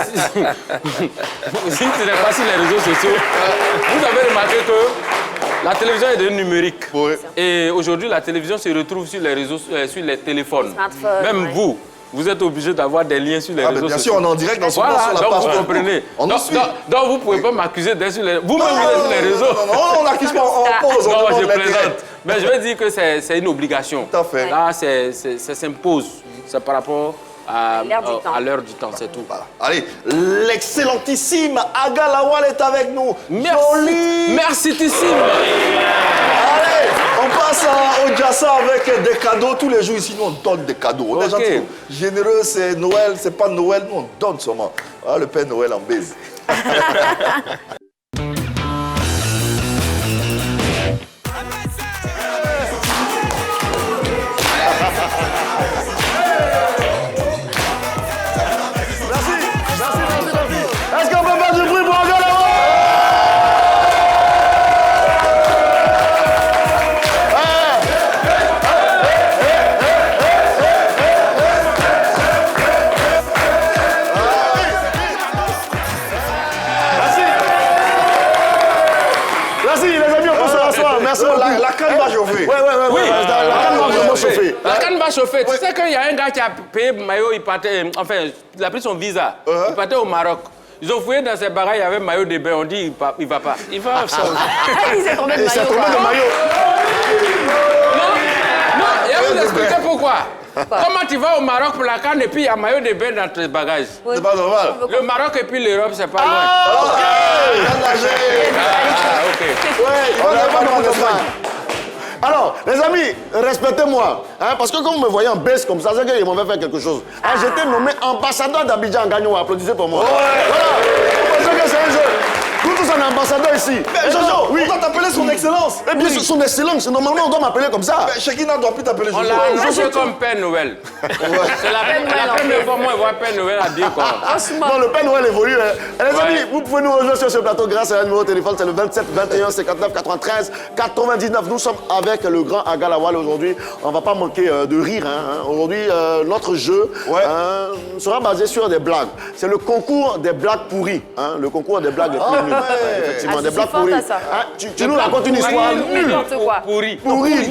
si tu n'es pas sur les réseaux sociaux, vous avez remarqué que la télévision est devenue numérique. Et aujourd'hui, la télévision se retrouve sur les réseaux, sur les téléphones. Même vous êtes obligé d'avoir des liens sur les réseaux sociaux. Bien sûr, on est en direct dans ce moment sur la donc page. vous comprenez. Donc vous ne pouvez pas m'accuser d'être sur les... Vous-même, vous êtes sur les réseaux. Non, on n'accuse pas, on pose. Non, je plaisante. Mais je veux dire que c'est une obligation. Tout à fait. Là, ça s'impose. C'est par rapport à l'heure du temps, c'est tout. Voilà. Allez, l'excellentissime Aga Lawal est avec nous. Merci. Merci-tissime. Allez, on passe au Jassa avec des cadeaux. Tous les jours ici, nous, on donne des cadeaux. On est gentils, généreux, c'est Noël, c'est pas Noël, nous, on donne seulement. Ah, le Père Noël en baise. Est-ce qu'on peut faire du bruit pour Aga Lawal? Merci les amis, on peut se rasseoir. Merci beaucoup. La canne va chauffer. Oui, la canne va vraiment chauffer. La canne va chauffer. Tu sais qu'il y a un gars qui a payé maillot, il partait, enfin, il a pris son visa, il partait au Maroc. Ils ont fouillé dans ses bagages, il y avait maillot de bain, on dit il va pas. Il va ça. Il s'est tombé de Et c'est tombé de maillot. Non, il va vous expliquer pourquoi. Comment tu vas au Maroc pour la canne et puis il y a maillot de bain dans tes bagages? C'est pas normal. Le Maroc et puis l'Europe, c'est pas loin. Ah, ok. Ah, ok. Ouais, on n'a pas le droit de ça. Alors, Alors, les amis, respectez-moi. Hein, parce que quand vous me voyez en baisse comme ça, c'est qu'ils m'ont fait quelque chose. Hein, j'étais nommé ambassadeur d'Abidjan en gagnant. Applaudissez pour moi. Voilà. Vous pensez que c'est un jeu? Nous tous on est ambassadeur ici. Mais Jojo, on doit t'appeler son excellence. Eh bien, son excellence, normalement on doit m'appeler comme ça. Mais Shekina ne doit plus t'appeler Jojo. On l'a annoncé comme Père Noël. C'est la première fois moi je vois Père Noël à dire quoi. Non, le Père Noël évolue. Hein. Les amis, vous pouvez nous rejoindre sur ce plateau grâce à un numéro de téléphone, c'est le 27 21 59 93 99. Nous sommes avec le grand Aga Lawal aujourd'hui. On ne va pas manquer de rire. Hein. Aujourd'hui, notre jeu sera basé sur des blagues. C'est le concours des blagues pourries. Hein. Le concours des blagues pourries. Effectivement, des blagues pourries. Hein, tu nous racontes une histoire nulle. Pourrie,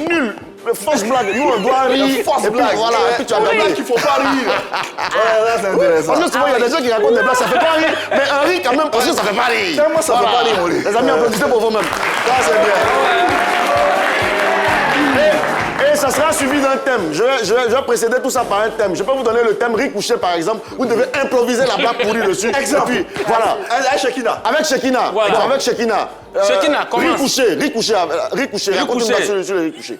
nulle. Fausse blague. Nous, on doit rire. Fausse blague. Voilà. Et puis tu as gagné. Qu'il ne faut pas rire. Là, c'est intéressant. Parce que souvent, il y a des gens qui racontent des blagues, ça ne fait pas rire. Mais un rire, quand même, aussi, ça ne fait pas rire. Moi, ça ne fait pas rire, mon rire. Les amis, applaudissez pour vous-même. Ça, c'est bien. Et ça sera suivi d'un thème. Je vais précéder tout ça par un thème. Je peux vous donner le thème riz couché, par exemple. Vous devez improviser la blague pourrie dessus. Exemple. Et puis, voilà. Avec Shekina. Avec Shekina. Voilà. Bon, avec Shekina. Shekina, commence. Riz couché. Raconte une blague sur le riz couché.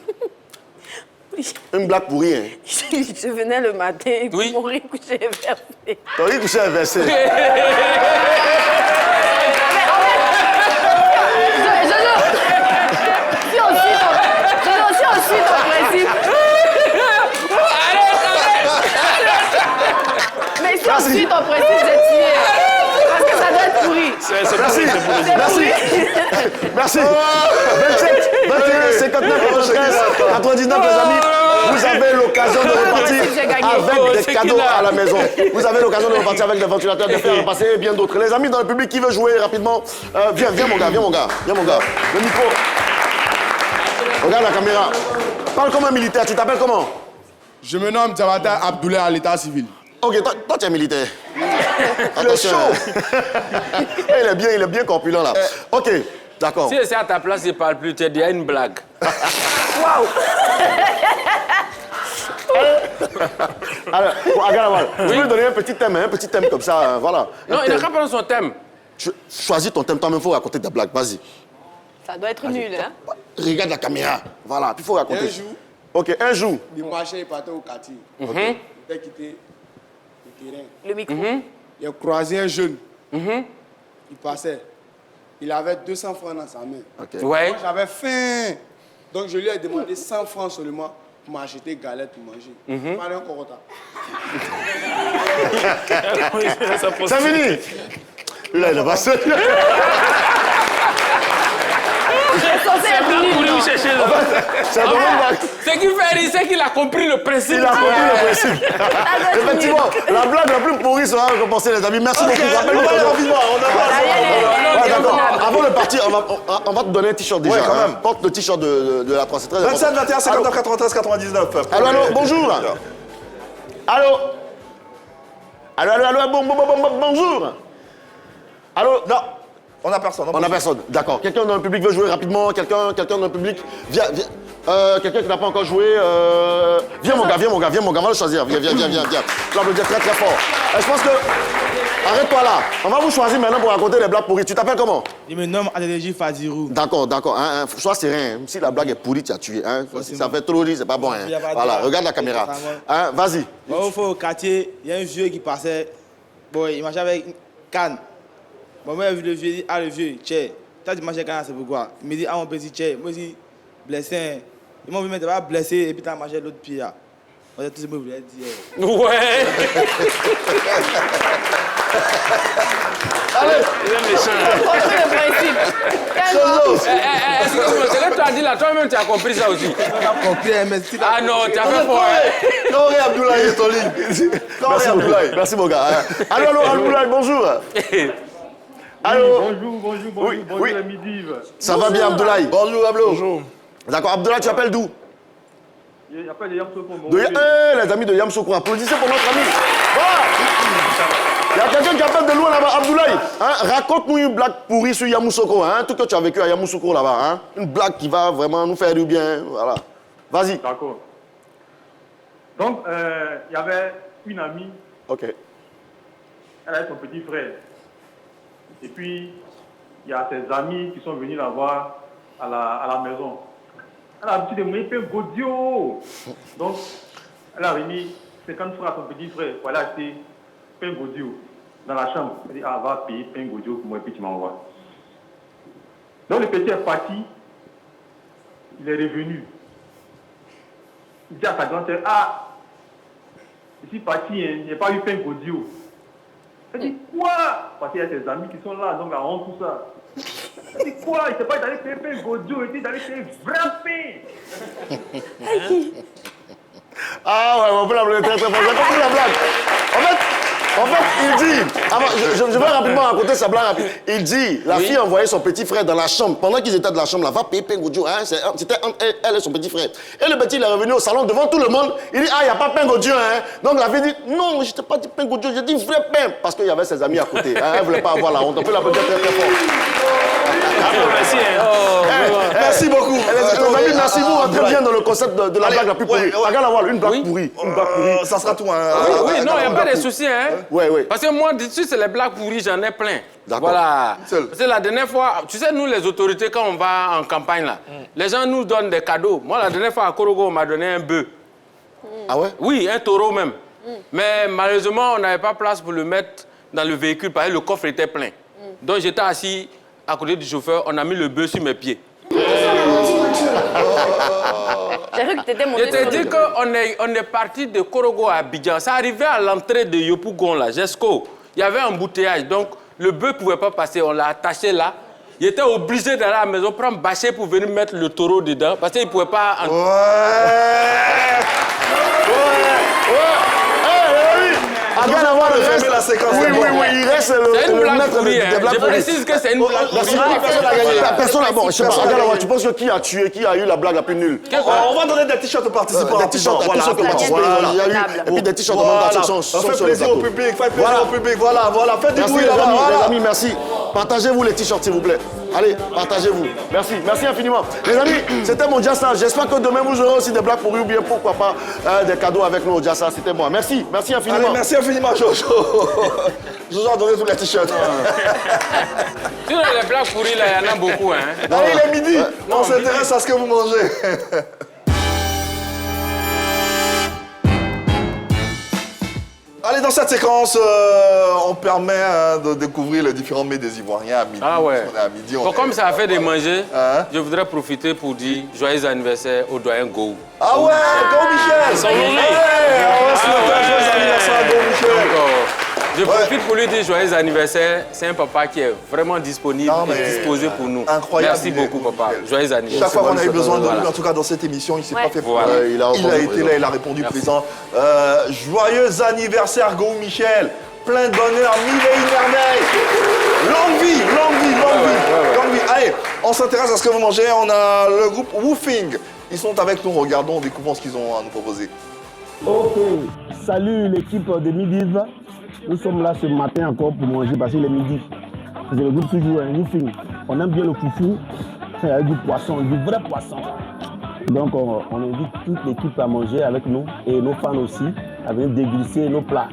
Une blague pourrie, hein. Je venais le matin et Oui. mon riz couché est versé. Ton riz couché est versé. Si on suit ton principe. Mais si on suit ton principe, j'ai tué. Parce que ça doit être pourri. Merci. Merci. 27, 21, 59, 93, 99, les amis. Vous avez l'occasion de repartir avec des cadeaux à la maison. Vous avez l'occasion de repartir avec des ventilateurs, de faire repasser et bien d'autres. Les amis dans le public qui veut jouer rapidement, viens mon gars. Le micro. Regarde la caméra. Parle comme un militaire. Tu t'appelles comment? Je me nomme Diabata Abdoulaye à l'état civil. Ok, toi tu es militaire. Attention. Il est bien corpulent là. Ok, d'accord. Si c'est à ta place, il ne parle plus, tu as déjà une blague. Waouh. Alors, Aga Lawal, je vais lui donner un petit thème comme ça, voilà. Non, il n'a qu'à prendre son thème. Choisis ton thème, toi-même, il faut raconter des blagues, vas-y. Ça doit être nul, hein? Regarde la caméra, voilà, puis il faut raconter. Un jour, Ok, un jour. il marchait, il partait au quartier. Il a quitté le terrain. Le micro. Il a croisé un jeune. Il passait. Il avait 200 francs dans sa main. Ok. Ouais. Moi, j'avais faim. Donc, je lui ai demandé 100 francs seulement pour m'acheter galette pour manger. Il parlait encore autant. C'est fini. Là, il est pas seul. C'est un bon blague. Ce qui fait rire, c'est qu'il a compris le principe. Il a compris le principe. Effectivement, la blague la plus pourrie sera récompensée, les amis. Merci beaucoup. On va aller rapidement. Ouais, d'accord. Avant de partir, on va te donner un t-shirt déjà. Ouais, quand même. Porte le t-shirt de la 3, c'est très important. 27, 21, 59, 93, 99. Allô, bonjour. Allô, bonjour. Allô, non. On n'a personne. On n'a personne, d'accord. Quelqu'un dans le public veut jouer rapidement. Quelqu'un dans le public. Viens. Quelqu'un qui n'a pas encore joué. Viens mon gars. On va le choisir. Viens. Tu vas me dire très très fort. Je pense que. Arrête-toi là. On va vous choisir maintenant pour raconter des blagues pourries. Tu t'appelles comment? Je me nomme Adélégie Fadzirou. D'accord. Sois serein. Si la blague est pourrie, tu as tué. Si ça fait trop rire, c'est pas bon. Voilà, regarde la caméra. Vas-y. Bon, au quartier, il y a un vieux qui passait. Bon, il marchait avec une canne. Bon, moi, j'ai vu le vieux, il dit, le vieux, tiens, toi, tu marches avec canne, c'est pourquoi? Il me dit, mon petit, tiens, moi aussi, blessé. Ils m'ont vu, mais tu vas blessé, et puis tu as marché l'autre pied. Moi, j'ai tout ce que je voulais dire. Ouais. Allez. Il est méchant. Est-ce que tu as dit là, toi-même, tu as compris ça aussi? Ah non, tu as fait fort. Coré Abdoulaye est en ligne. Merci mon gars. Allô, Abdoulaye, bonjour. Allô. Bonjour, la Midive. Ça va bien, Abdoulaye? Bonjour, Ablo. Bonjour. D'accord, Abdoulaye, tu appelles d'où? Il appelle de Yamsoko. Les amis de Yamsoko, applaudissez pour notre ami. Il y a quelqu'un qui appelle de loin là-bas, Abdoulaye. Raconte-nous une blague pourrie sur Yamoussoukro, tout que tu as vécu à Yamoussoukro là-bas. Une blague qui va vraiment nous faire du bien. Voilà. Vas-y. D'accord. Donc, il y avait une amie. Ok. Elle avait son petit frère. Et puis, il y a ses amis qui sont venus la voir à la maison. Elle a l'habitude de manger pain Godio. Donc, elle a remis 50 francs à son petit frère pour aller acheter pain Godio dans la chambre. Elle dit, ah, va payer pain Godio pour moi et puis tu m'envoies. Donc, le petit est parti. Il est revenu. Il dit à sa grand-sœur, ah, je suis parti, hein, il n'y a pas eu pain Godio. Elle dit, quoi? Parce qu'il y a ses amis qui sont là, donc la honte, tout ça. Elle dit, quoi? Il ne s'est pas allé payer pain Godio, il est allé payer vrai pain. Ah ouais, on peut la blague très très fort. J'ai compris la blague. En fait, il dit, je vais rapidement raconter sa blague rapide. Il dit, la fille a envoyé son petit frère dans la chambre. Pendant qu'ils étaient dans la chambre, là, va payer pain Godio. Hein, c'était entre elle et son petit frère. Et le petit, il est revenu au salon devant tout le monde. Il dit, ah, il n'y a pas pain Godio. Hein. Donc la fille dit, non, je ne t'ai pas dit pain Godio, j'ai dit vrai pain. Parce qu'il y avait ses amis à côté. Hein, elle ne voulait pas avoir la honte. On peut l'applaudir très très fort. Merci. Merci beaucoup. Les amis, merci, vous rentrez bien dans le concept de la blague la plus pourrie. Regarde la voile, une blague pourrie. Une blague pourrie. Ça sera tout. Hein. Oui, non, il n'y a pas de souci. Hein. Oui. Parce que moi, dessus, c'est les blagues pourries, j'en ai plein. Voilà. Parce que la dernière fois, tu sais, nous, les autorités, quand on va en campagne, là, les gens nous donnent des cadeaux. Moi, la dernière fois, à Korogo, on m'a donné un bœuf. Ah ouais? Oui, un taureau même. Mais malheureusement, on n'avait pas place pour le mettre dans le véhicule parce que le coffre était plein. Donc, j'étais assis à côté du chauffeur, on a mis le bœuf sur mes pieds. J'ai cru que t'étais monté. Je t'ai dit qu'on est parti de Korogo à Abidjan. Ça arrivait à l'entrée de Yopougon, là, Jesco. Il y avait un embouteillage, donc le bœuf ne pouvait pas passer. On l'a attaché là. Il était obligé d'aller à la maison prendre bâcher pour venir mettre le taureau dedans parce qu'il ne pouvait pas... Avant d'avoir le reste, la séquence. Oui, il reste le blague maître pourrie. Je précise que c'est une blague pourrie. Personne n'a gagné. Personne n'a bon. Je sais pas. Regarde, tu penses que qui a tué, qui a eu la blague la plus nulle? On va donner des t-shirts aux participants. Des t-shirts aux participants. Et puis des t-shirts de Faites plaisir au public. Faites plaisir au public. Voilà. Faites du bruit là-bas. Les amis, merci. Partagez-vous les t-shirts, s'il vous plaît. Allez, partagez-vous. Merci infiniment. Les amis, c'était mon Jassa. J'espère que demain, vous aurez aussi des blagues pourries ou bien, pourquoi pas, des cadeaux avec nous au Jassa. C'était moi. Merci infiniment. Allez, merci infiniment, Jojo. Jojo a donné tous les t-shirts. Tu vois, les blagues pourries, là, il y en a beaucoup. Hein. Allez, il est midi. On s'intéresse à ce que vous mangez. Allez, dans cette séquence, on permet de découvrir les différents mets des Ivoiriens à midi. Ah ouais. On est à midi. Bon, comme ça a fait de manger, je voudrais profiter pour dire joyeux anniversaire au doyen Go. Ah ouais, Go Michel. Son nom. Joyeux anniversaire à Go Michel. Je profite pour lui dire joyeux anniversaire. C'est un papa qui est vraiment disponible et disposé pour nous. Incroyable. Merci beaucoup, papa. Joyeux anniversaire. Chaque fois qu'on a eu besoin de lui, en tout cas dans cette émission, il ne s'est pas fait pour il a été là, il a répondu présent. Joyeux anniversaire, Go Michel. Plein de bonheur, mille et une merveilles. Longue vie. Allez, on s'intéresse à ce que vous mangez. On a le groupe Woofing. Ils sont avec nous. Regardons, découvrons ce qu'ils ont à nous proposer. Ok, salut l'équipe de Midiv. Nous sommes là ce matin encore pour manger parce qu'il est midi. C'est le groupe toujours un Woofing. On aime bien le foufou avec du poisson, du vrai poisson. Donc on invite toute l'équipe à manger avec nous et nos fans aussi à venir déguster nos plats.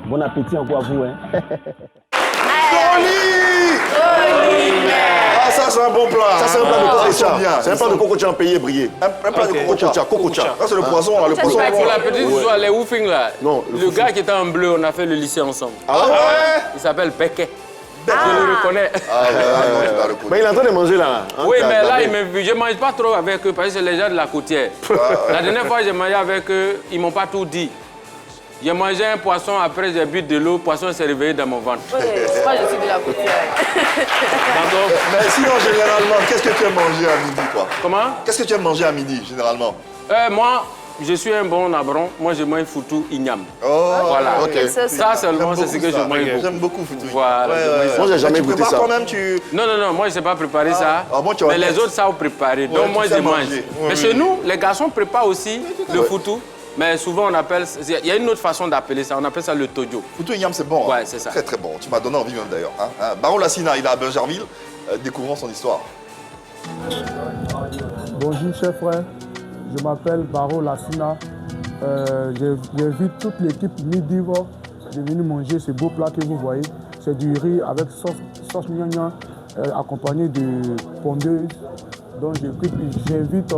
Bon appétit encore à vous. Hein. Ah, ça c'est un bon plat. Ça c'est un plat de cococha. C'est un plat de cococha payé brillé. Un plat de cococha. Ça c'est le poisson là, le poisson. Pour la petite histoire, les Woofing là, le gars qui était en bleu, on a fait le lycée ensemble. Ah ouais? Il s'appelle Péké. Je le reconnais. Mais il est en train de manger là. Oui, mais là, je ne mange pas trop avec eux parce que c'est les gens de la côtière. La dernière fois, j'ai mangé avec eux, ils ne m'ont pas tout dit. J'ai mangé un poisson, après j'ai bu de l'eau, le poisson s'est réveillé dans mon ventre. Oui, moi je suis de la côtière. Mais sinon, généralement, qu'est-ce que tu aimes manger à midi, quoi? Comment? Qu'est-ce que tu aimes manger à midi, généralement? Moi, je suis un bon nabron. Moi, je mange foutou ignam. Oh, voilà. Okay. Ça seulement, c'est ce que je mange beaucoup. J'aime beaucoup foutou. Voilà. Moi, j'ai jamais goûté ça. Non, moi, je ne sais pas préparer ça. Bon, mais les autres savent préparer. Donc, moi, je mange. Mais chez nous, les garçons préparent aussi le foutou. Mais souvent, on appelle... Il y a une autre façon d'appeler ça. On appelle ça le tojo. Foutou ignam, c'est bon. Ouais, c'est ça. Très, très bon. Tu m'as donné envie même d'ailleurs. Baron Lassina, il est à Bungerville. Découvrons son histoire. Bonjour, chers frères. Je m'appelle Baro Lassina. J'invite toute l'équipe Midivo de venir manger ce beau plat que vous voyez. C'est du riz avec sauce gnagna accompagné de pondeuse Donc j'invite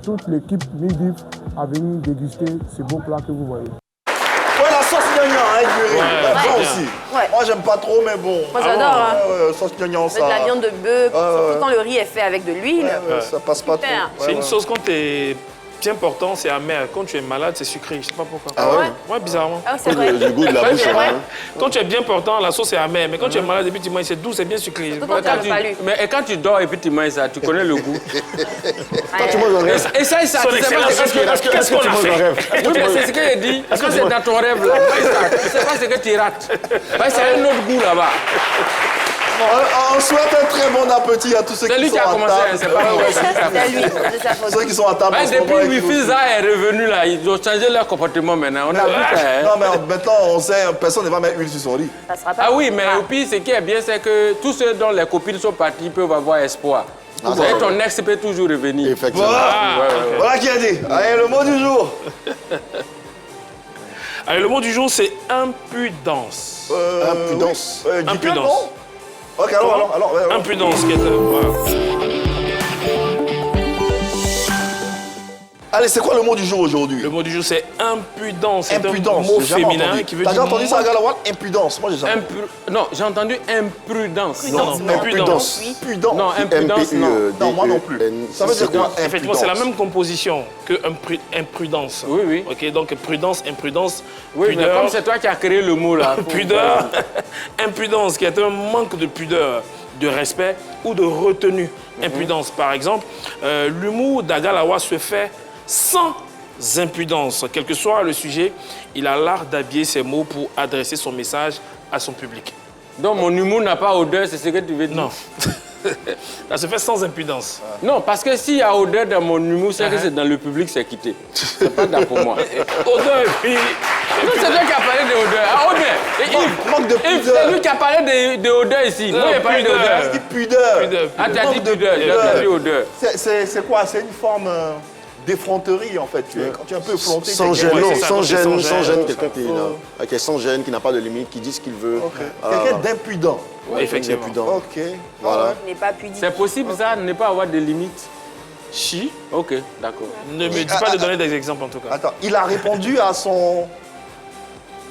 toute l'équipe Midiv à venir déguster ce beau plat que vous voyez. Ouais, la sauce gnangnan avec du riz. Bon aussi. Ouais. Moi, j'aime pas trop, mais bon. Moi, j'adore. Hein. Ouais, sauce gnangnan, ça. Avec de la viande de bœuf, surtout quand le riz est fait avec de l'huile. Ça passe pas trop. C'est une sauce quand t'es bien portant, c'est amer. Quand tu es malade, c'est sucré. Je sais pas pourquoi. Ah ouais? Ouais, bizarrement. Ah, c'est vrai. Du goût de la bouche. Quand tu es bien portant, la sauce est amère. Mais quand tu es malade et puis tu manges, c'est doux, c'est bien sucré. Mais quand tu dors et puis tu manges ça, tu connais le goût. Toi, tu manges en rêve. Et ça, Qu'est-ce qu'on a fait? Oui, mais c'est ce que j'ai dit. Parce que c'est dans ton rêve là. C'est pas ce que tu rates. C'est un autre goût là-bas. On souhaite un très bon appétit à tous ceux qui sont à table. C'est pas moi. C'est lui, c'est sa faute. Ceux qui sont à table en ce moment. Depuis que Wifi est revenu là, ils ont changé leur comportement maintenant. On a vu ça. Non, mais maintenant, on sait, personne ne va mettre huile sur son riz. Ça sera pas Ah oui, mais au pire, ce qui est bien, c'est que tous ceux dont les copines sont partis peuvent avoir espoir. Et ton ex peut toujours revenir. Effectivement. Voilà qui a dit. Allez, le mot du jour. Allez, le mot du jour, c'est impudence. Impudence. Impudence. Ok, alors. Impudence, qui est... voilà. Allez, c'est quoi le mot du jour aujourd'hui? Le mot du jour, c'est impudence. C'est un Impudence. mot j'ai jamais féminin entendu. qui veut T'as dire... déjà entendu ça à Galawal? Impudence. Moi, j'ai jamais. Non, j'ai entendu imprudence. Non, impudence. Impudence. Non, impudence, non. Non, moi non plus. Ça veut dire quoi? Effectivement, c'est la même composition que imprudence. Oui, oui. Ok, donc prudence, imprudence, Oui, pudeur. mais comme c'est toi qui as créé le mot là. Pudeur, impudence, qui est un manque de pudeur, de respect ou de retenue. Impudence, par exemple. L'humour d'Agalawa se fait sans impudence. Quel que soit le sujet, il a l'art d'habiller ses mots pour adresser son message à son public. Donc mon humour n'a pas odeur, c'est ce que tu veux dire? Non. Ça se fait sans impudence. Non, parce que s'il y a odeur dans mon humour, c'est que c'est dans le public, c'est quitté. C'est pas dans pour moi. Odeur et puis... Non, c'est toi qui as parlé d'odeur. Ah, odeur. Manque de pudeur. C'est lui qui a parlé d'odeur ici. Moi, j'ai parlé d'odeur. Il dit pudeur. Ah, tu as dit pudeur, j'ai dit odeur. C'est quoi? C'est une forme d'effronterie, en fait. Quand tu es un peu effronté. Sans gêne, non, sans gêne, quelqu'un qui est sans gêne, qui n'a pas de limite, qui dit ce qu'il veut. Quelqu'un d'impudent. Effectivement. Ok. Voilà. N'est pas pudique. C'est possible ça, ne pas avoir de limites? Si. Ok, d'accord. Ne me dis pas de donner des exemples en tout cas. Attends, il a répondu à son...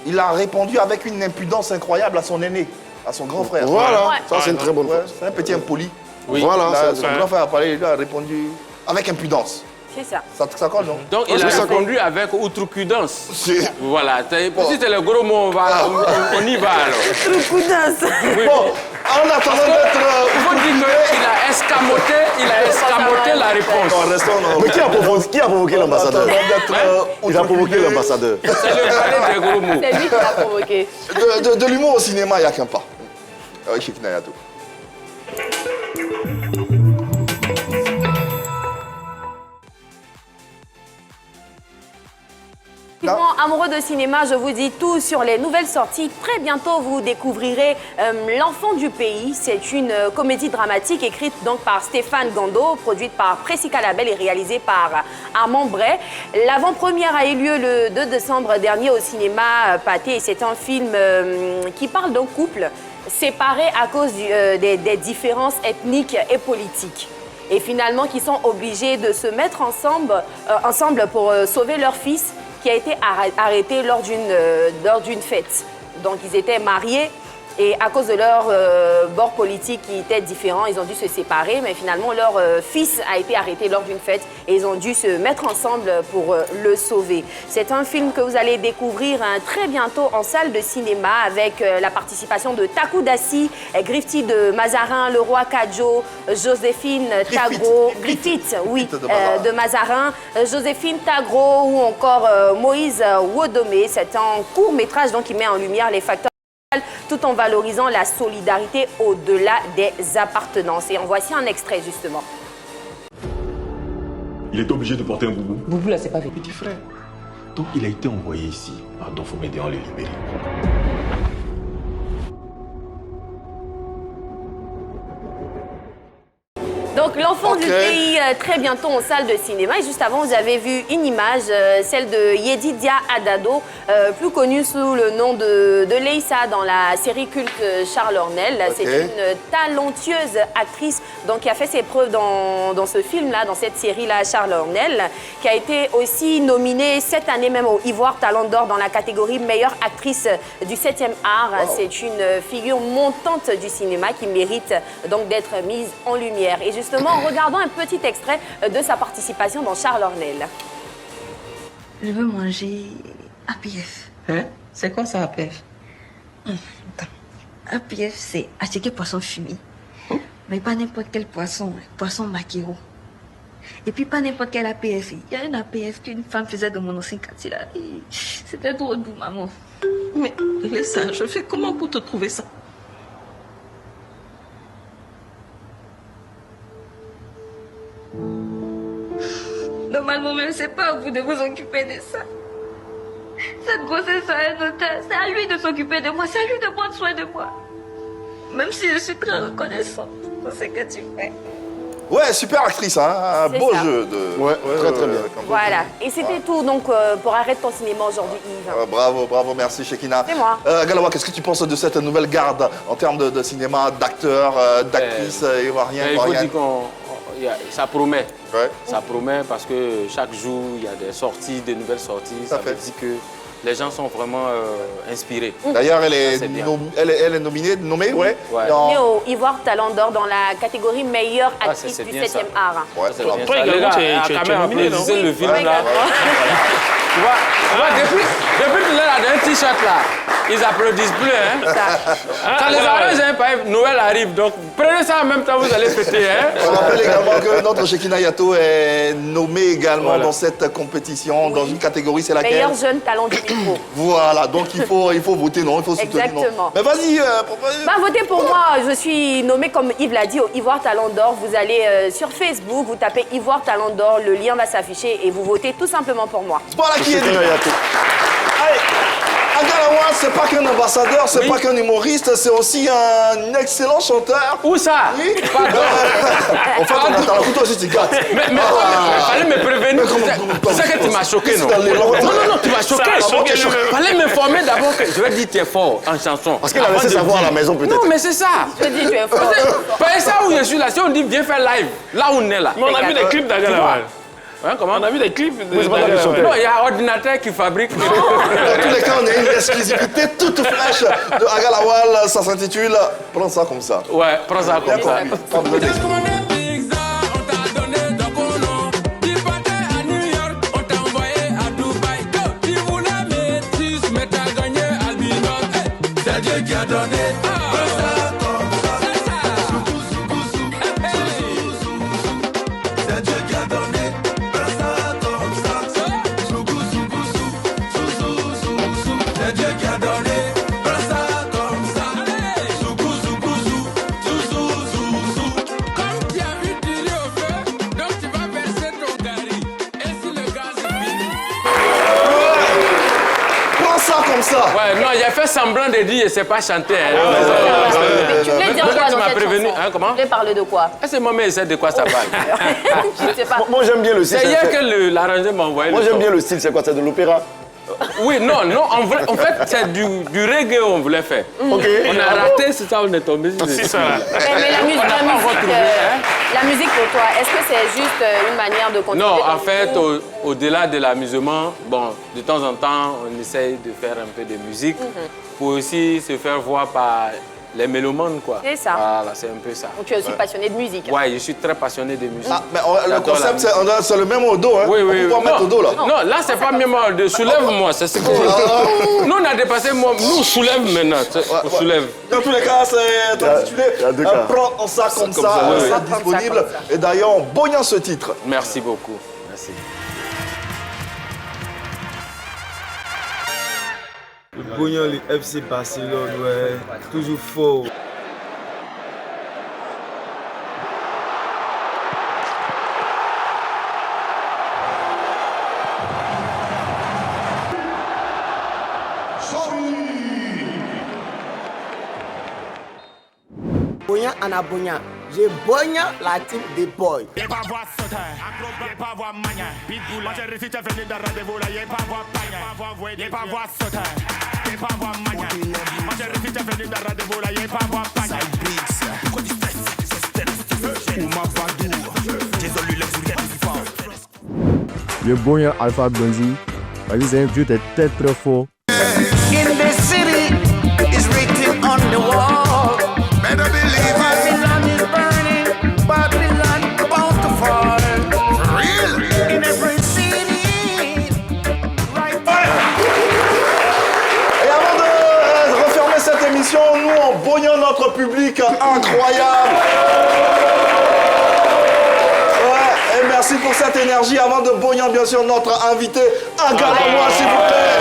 Il a répondu avec une impudence incroyable à son aîné, à son grand frère. Voilà, ça c'est une très bonne chose. C'est un petit impoli. Oui. Voilà. Son grand frère a parlé, il a répondu avec impudence. C'est ça. Ça colle, non? Donc il a répondu avec outrecuidance. Voilà. Si c'est le gros mot, on y va alors. Outrecuidance. Oui. Bon, en attendant d'être... Il faut dire qu'il a escamoté la réponse. Non, restons dans... Mais qui a provoqué l'ambassadeur? Il a provoqué l'ambassadeur. C'est le palais des gros mots. C'est lui qui l'a provoqué. De l'humour au cinéma, il n'y a qu'un pas. Oui, Chikinayatou. Amoureux de cinéma, je vous dis tout sur les nouvelles sorties. Très bientôt, vous découvrirez L'Enfant du Pays. C'est une comédie dramatique écrite donc par Stéphane Gando, produite par Pressica Label et réalisée par Armand Bray. L'avant-première a eu lieu le 2 décembre dernier au cinéma Pathé. C'est un film qui parle d'un couple séparé à cause des différences ethniques et politiques. Et finalement, qui sont obligés de se mettre ensemble pour sauver leur fils, qui a été arrêté lors d'une fête. Donc, ils étaient mariés et à cause de leur bord politique qui était différent, ils ont dû se séparer. Mais finalement, leur fils a été arrêté lors d'une fête et ils ont dû se mettre ensemble pour le sauver. C'est un film que vous allez découvrir très bientôt en salle de cinéma avec la participation de Takou Dassi, Griffith de Mazarin, Leroy Kadjo, Joséphine Tagro, Griffith, oui, de Mazarin, Joséphine Tagro ou encore Moïse Wodomé. C'est un court-métrage qui met en lumière les facteurs tout en valorisant la solidarité au-delà des appartenances. Et en voici un extrait, justement. Il était obligé de porter un boubou. Boubou, là, c'est pas fait. Petit frère. Donc, il a été envoyé ici. Pardon, faut m'aider à le libérer. Donc, l'enfant du pays, très bientôt en salle de cinéma. Et juste avant, vous avez vu une image, celle de Yedidia Adado, plus connue sous le nom de Leïssa dans la série culte Charles Ornel. C'est une talentueuse actrice donc, qui a fait ses preuves dans ce film-là, dans cette série-là, Charles Ornel, qui a été aussi nominée cette année même au Ivoire Talent d'Or dans la catégorie meilleure actrice du 7e art. Wow. C'est une figure montante du cinéma qui mérite donc d'être mise en lumière. Et justement, regardons un petit extrait de sa participation dans Charles Ornel. Je veux manger APF. Hein? C'est quoi ça, APF? Attends. APF, c'est acheter poisson fumé. Mais pas n'importe quel poisson, poisson maquereau. Et puis pas n'importe quel APF. Il y a un APF qu'une femme faisait de mon ancien quartier là. C'était trop doux, maman. Mais laisse ça, je fais comment pour te trouver ça? Normalement, même c'est pas à vous de vous occuper de ça. Cette grossesse a un auteur. C'est à lui de s'occuper de moi. C'est à lui de prendre soin de moi. Même si je suis très reconnaissante pour ce que tu fais. Ouais, super actrice, hein. Un beau jeu de. Ouais, très bien. Voilà. Et c'était tout donc pour Arrête ton cinéma aujourd'hui, Yves. Bravo, bravo, merci Shekina. C'est moi. Galawa, qu'est-ce que tu penses de cette nouvelle garde en termes de cinéma, d'acteurs, d'actrices ivoiriens? Il faut dire ça promet. Ouais. Ça promet parce que chaque jour, il y a des sorties, des nouvelles sorties. Ça veut dire que les gens sont vraiment inspirés. D'ailleurs, elle est nommée ouais. Nommée au Ivoire Talent d'Or dans la catégorie meilleure actrice du 7e art. Ouais, toi également, tu es nominé, non? Le film là. Tu vois, depuis tout à l'heure, un t-shirt là, ils applaudissent plus. Hein? Quand les arranges, Noël arrive, donc prenez ça en même temps, vous allez fêter. Hein? On rappelle également que notre Shekina Yato est nommé également dans cette compétition, dans une catégorie, c'est laquelle? Meilleur jeune talent du micro. Voilà, donc il faut voter, non? Il faut soutenir. Exactement. Mais vas-y, votez pour moi. Je suis nommée, comme Yves l'a dit, au Ivoire Talent d'Or. Vous allez sur Facebook, vous tapez Ivoire Talent d'Or, le lien va s'afficher et vous votez tout simplement pour moi. Voilà qui est dit. Allez, Agalawa, c'est pas qu'un ambassadeur, c'est pas qu'un humoriste, c'est aussi un excellent chanteur. Où ça? Oui. Pardon. En fait, on attend la couteau aussi, tu gâtes. Mais fallait me prévenir. C'est ça que tu m'as choqué, non? Non, tu m'as choqué. Fallait m'informer d'abord que je vais dire tu es fort en chanson. Parce qu'il a laissé savoir à la maison peut-être. Non, mais c'est ça. Je dis tu es fort. Pas ça où je suis là. Si on dit viens faire live, là où on est là. Mais on a vu des clips d'Agalawa. Hein, comment? On a vu des clips Non, il y a un ordinateur qui fabrique. Dans tous les cas, on a une exclusivité toute fraîche de Agalawal. Ça s'intitule Prends ça comme ça. Ouais, prends ça comme ça. C'est Dieu qui a donné. Comme ça. Ouais, non, il a fait semblant de dire, c'est pas chanter. Tu voulais dire quoi dans cette prévenu. chanson? Hein, comment? Tu voulais parler de quoi? C'est moi, mais c'est de quoi ça parle. Je sais pas. Moi, j'aime bien le style. C'est hier que l'arrangeur m'a envoyé. Moi, j'aime bien le style. C'est quoi? C'est de l'opéra? Oui, non, en fait, c'est du reggae qu'on voulait faire. Ok. On a raté, c'est ça, on est tombé sur C'est ça. Mais la musique pour toi, est-ce que c'est juste une manière de continuer? Non, en fait, au-delà de l'amusement, bon, de temps en temps, on essaye de faire un peu de musique pour aussi se faire voir par les mélomanes, quoi. C'est ça. Voilà, c'est un peu ça. Donc tu es aussi passionné de musique. Ouais, je suis très passionné de musique. Ah, mais le concept, c'est le même au dos, hein? Oui, oui. On peut mettre au dos, là. Non, là, c'est pas même au dos. Soulève-moi, c'est ce que nous, on a dépassé, nous, soulève maintenant. On soulève. Dans tous les cas, c'est intitulé Prends ça comme ça, c'est disponible. Et d'ailleurs, on bogne ce titre. Merci beaucoup. Merci. Le Bognon, le FC Barcelone, ouais, toujours fort. Bonya ana bonya Je bogne la team des boys. Le bon Alpha Blondy, parce que c'est un jeu très très fort. In the city is written on the wall. Better believe Babylon is burning, Babylon about to fall. For real? In every city, right Et avant de refermer cette émission, nous en bognons notre public incroyable. Et merci pour cette énergie. Avant de bogner, bien sûr, notre invité, Agalawal, s'il vous plaît.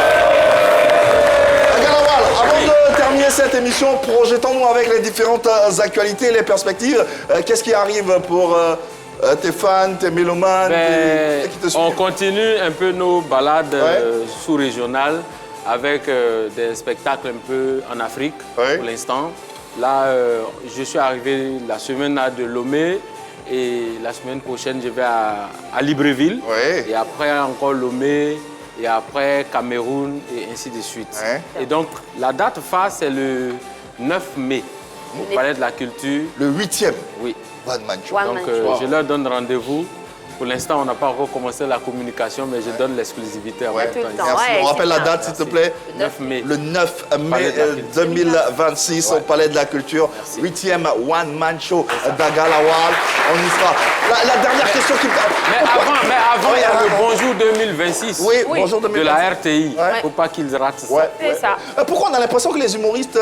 Agalawal, avant de terminer cette émission, projetons-nous avec les différentes actualités et les perspectives. Qu'est-ce qui arrive pour tes fans, tes mélomanes, qui te suivent? On continue un peu nos balades sous-régionales avec des spectacles un peu en Afrique pour l'instant. Là, je suis arrivé la semaine de Lomé. Et la semaine prochaine, je vais à Libreville. Et après, encore Lomé. Et après, Cameroun. Et ainsi de suite. Et donc, la date phare, c'est le 9 mai. Au Palais de la Culture. Le 8e. Oui. One Man Show. Donc, je leur donne rendez-vous. Pour l'instant, on n'a pas encore commencé la communication, mais je donne l'exclusivité à Merci. On rappelle la date, s'il te plaît. Le 9 mai. Le 9 mai 2026 au Palais de la Culture. 8e One Man Show d'Agalawal. On y sera. La dernière question qui... Mais avant, il y a le Bonjour 2026 Bonjour 2026. de la RTI. Il ne faut pas qu'ils ratent ça. C'est ça. Pourquoi on a l'impression que les humoristes,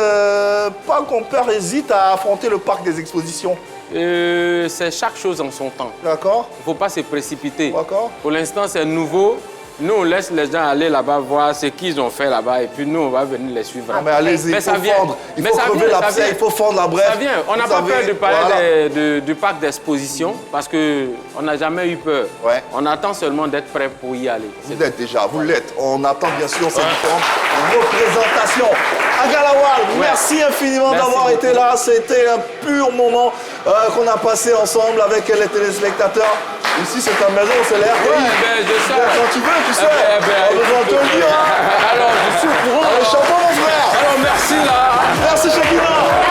pas qu'on peur, hésitent à affronter le parc des expositions? C'est chaque chose en son temps. D'accord. Il ne faut pas se précipiter. D'accord. Pour l'instant, c'est nouveau. Nous, on laisse les gens aller là-bas voir ce qu'ils ont fait là-bas et puis nous, on va venir les suivre. Non, mais allez-y, il faut fendre. Il faut crever l'abcès, il faut fendre la brèche. Ça vient. On n'a pas peur de parler du parc d'exposition parce qu'on n'a jamais eu peur. On attend seulement d'être prêt pour y aller. Vous l'êtes déjà, vous l'êtes. On attend bien sûr ces différentes représentations. Agalawal, merci infiniment d'avoir été là. C'était un pur moment qu'on a passé ensemble avec les téléspectateurs. Ici, c'est ta maison, c'est l'air. Oui, ben, je sais. Quand tu veux, tu sais. On besoin de te le dire. Alors, je suis au courant. Allez, chapeau, mon frère. Alors, merci là. Merci, Shakina.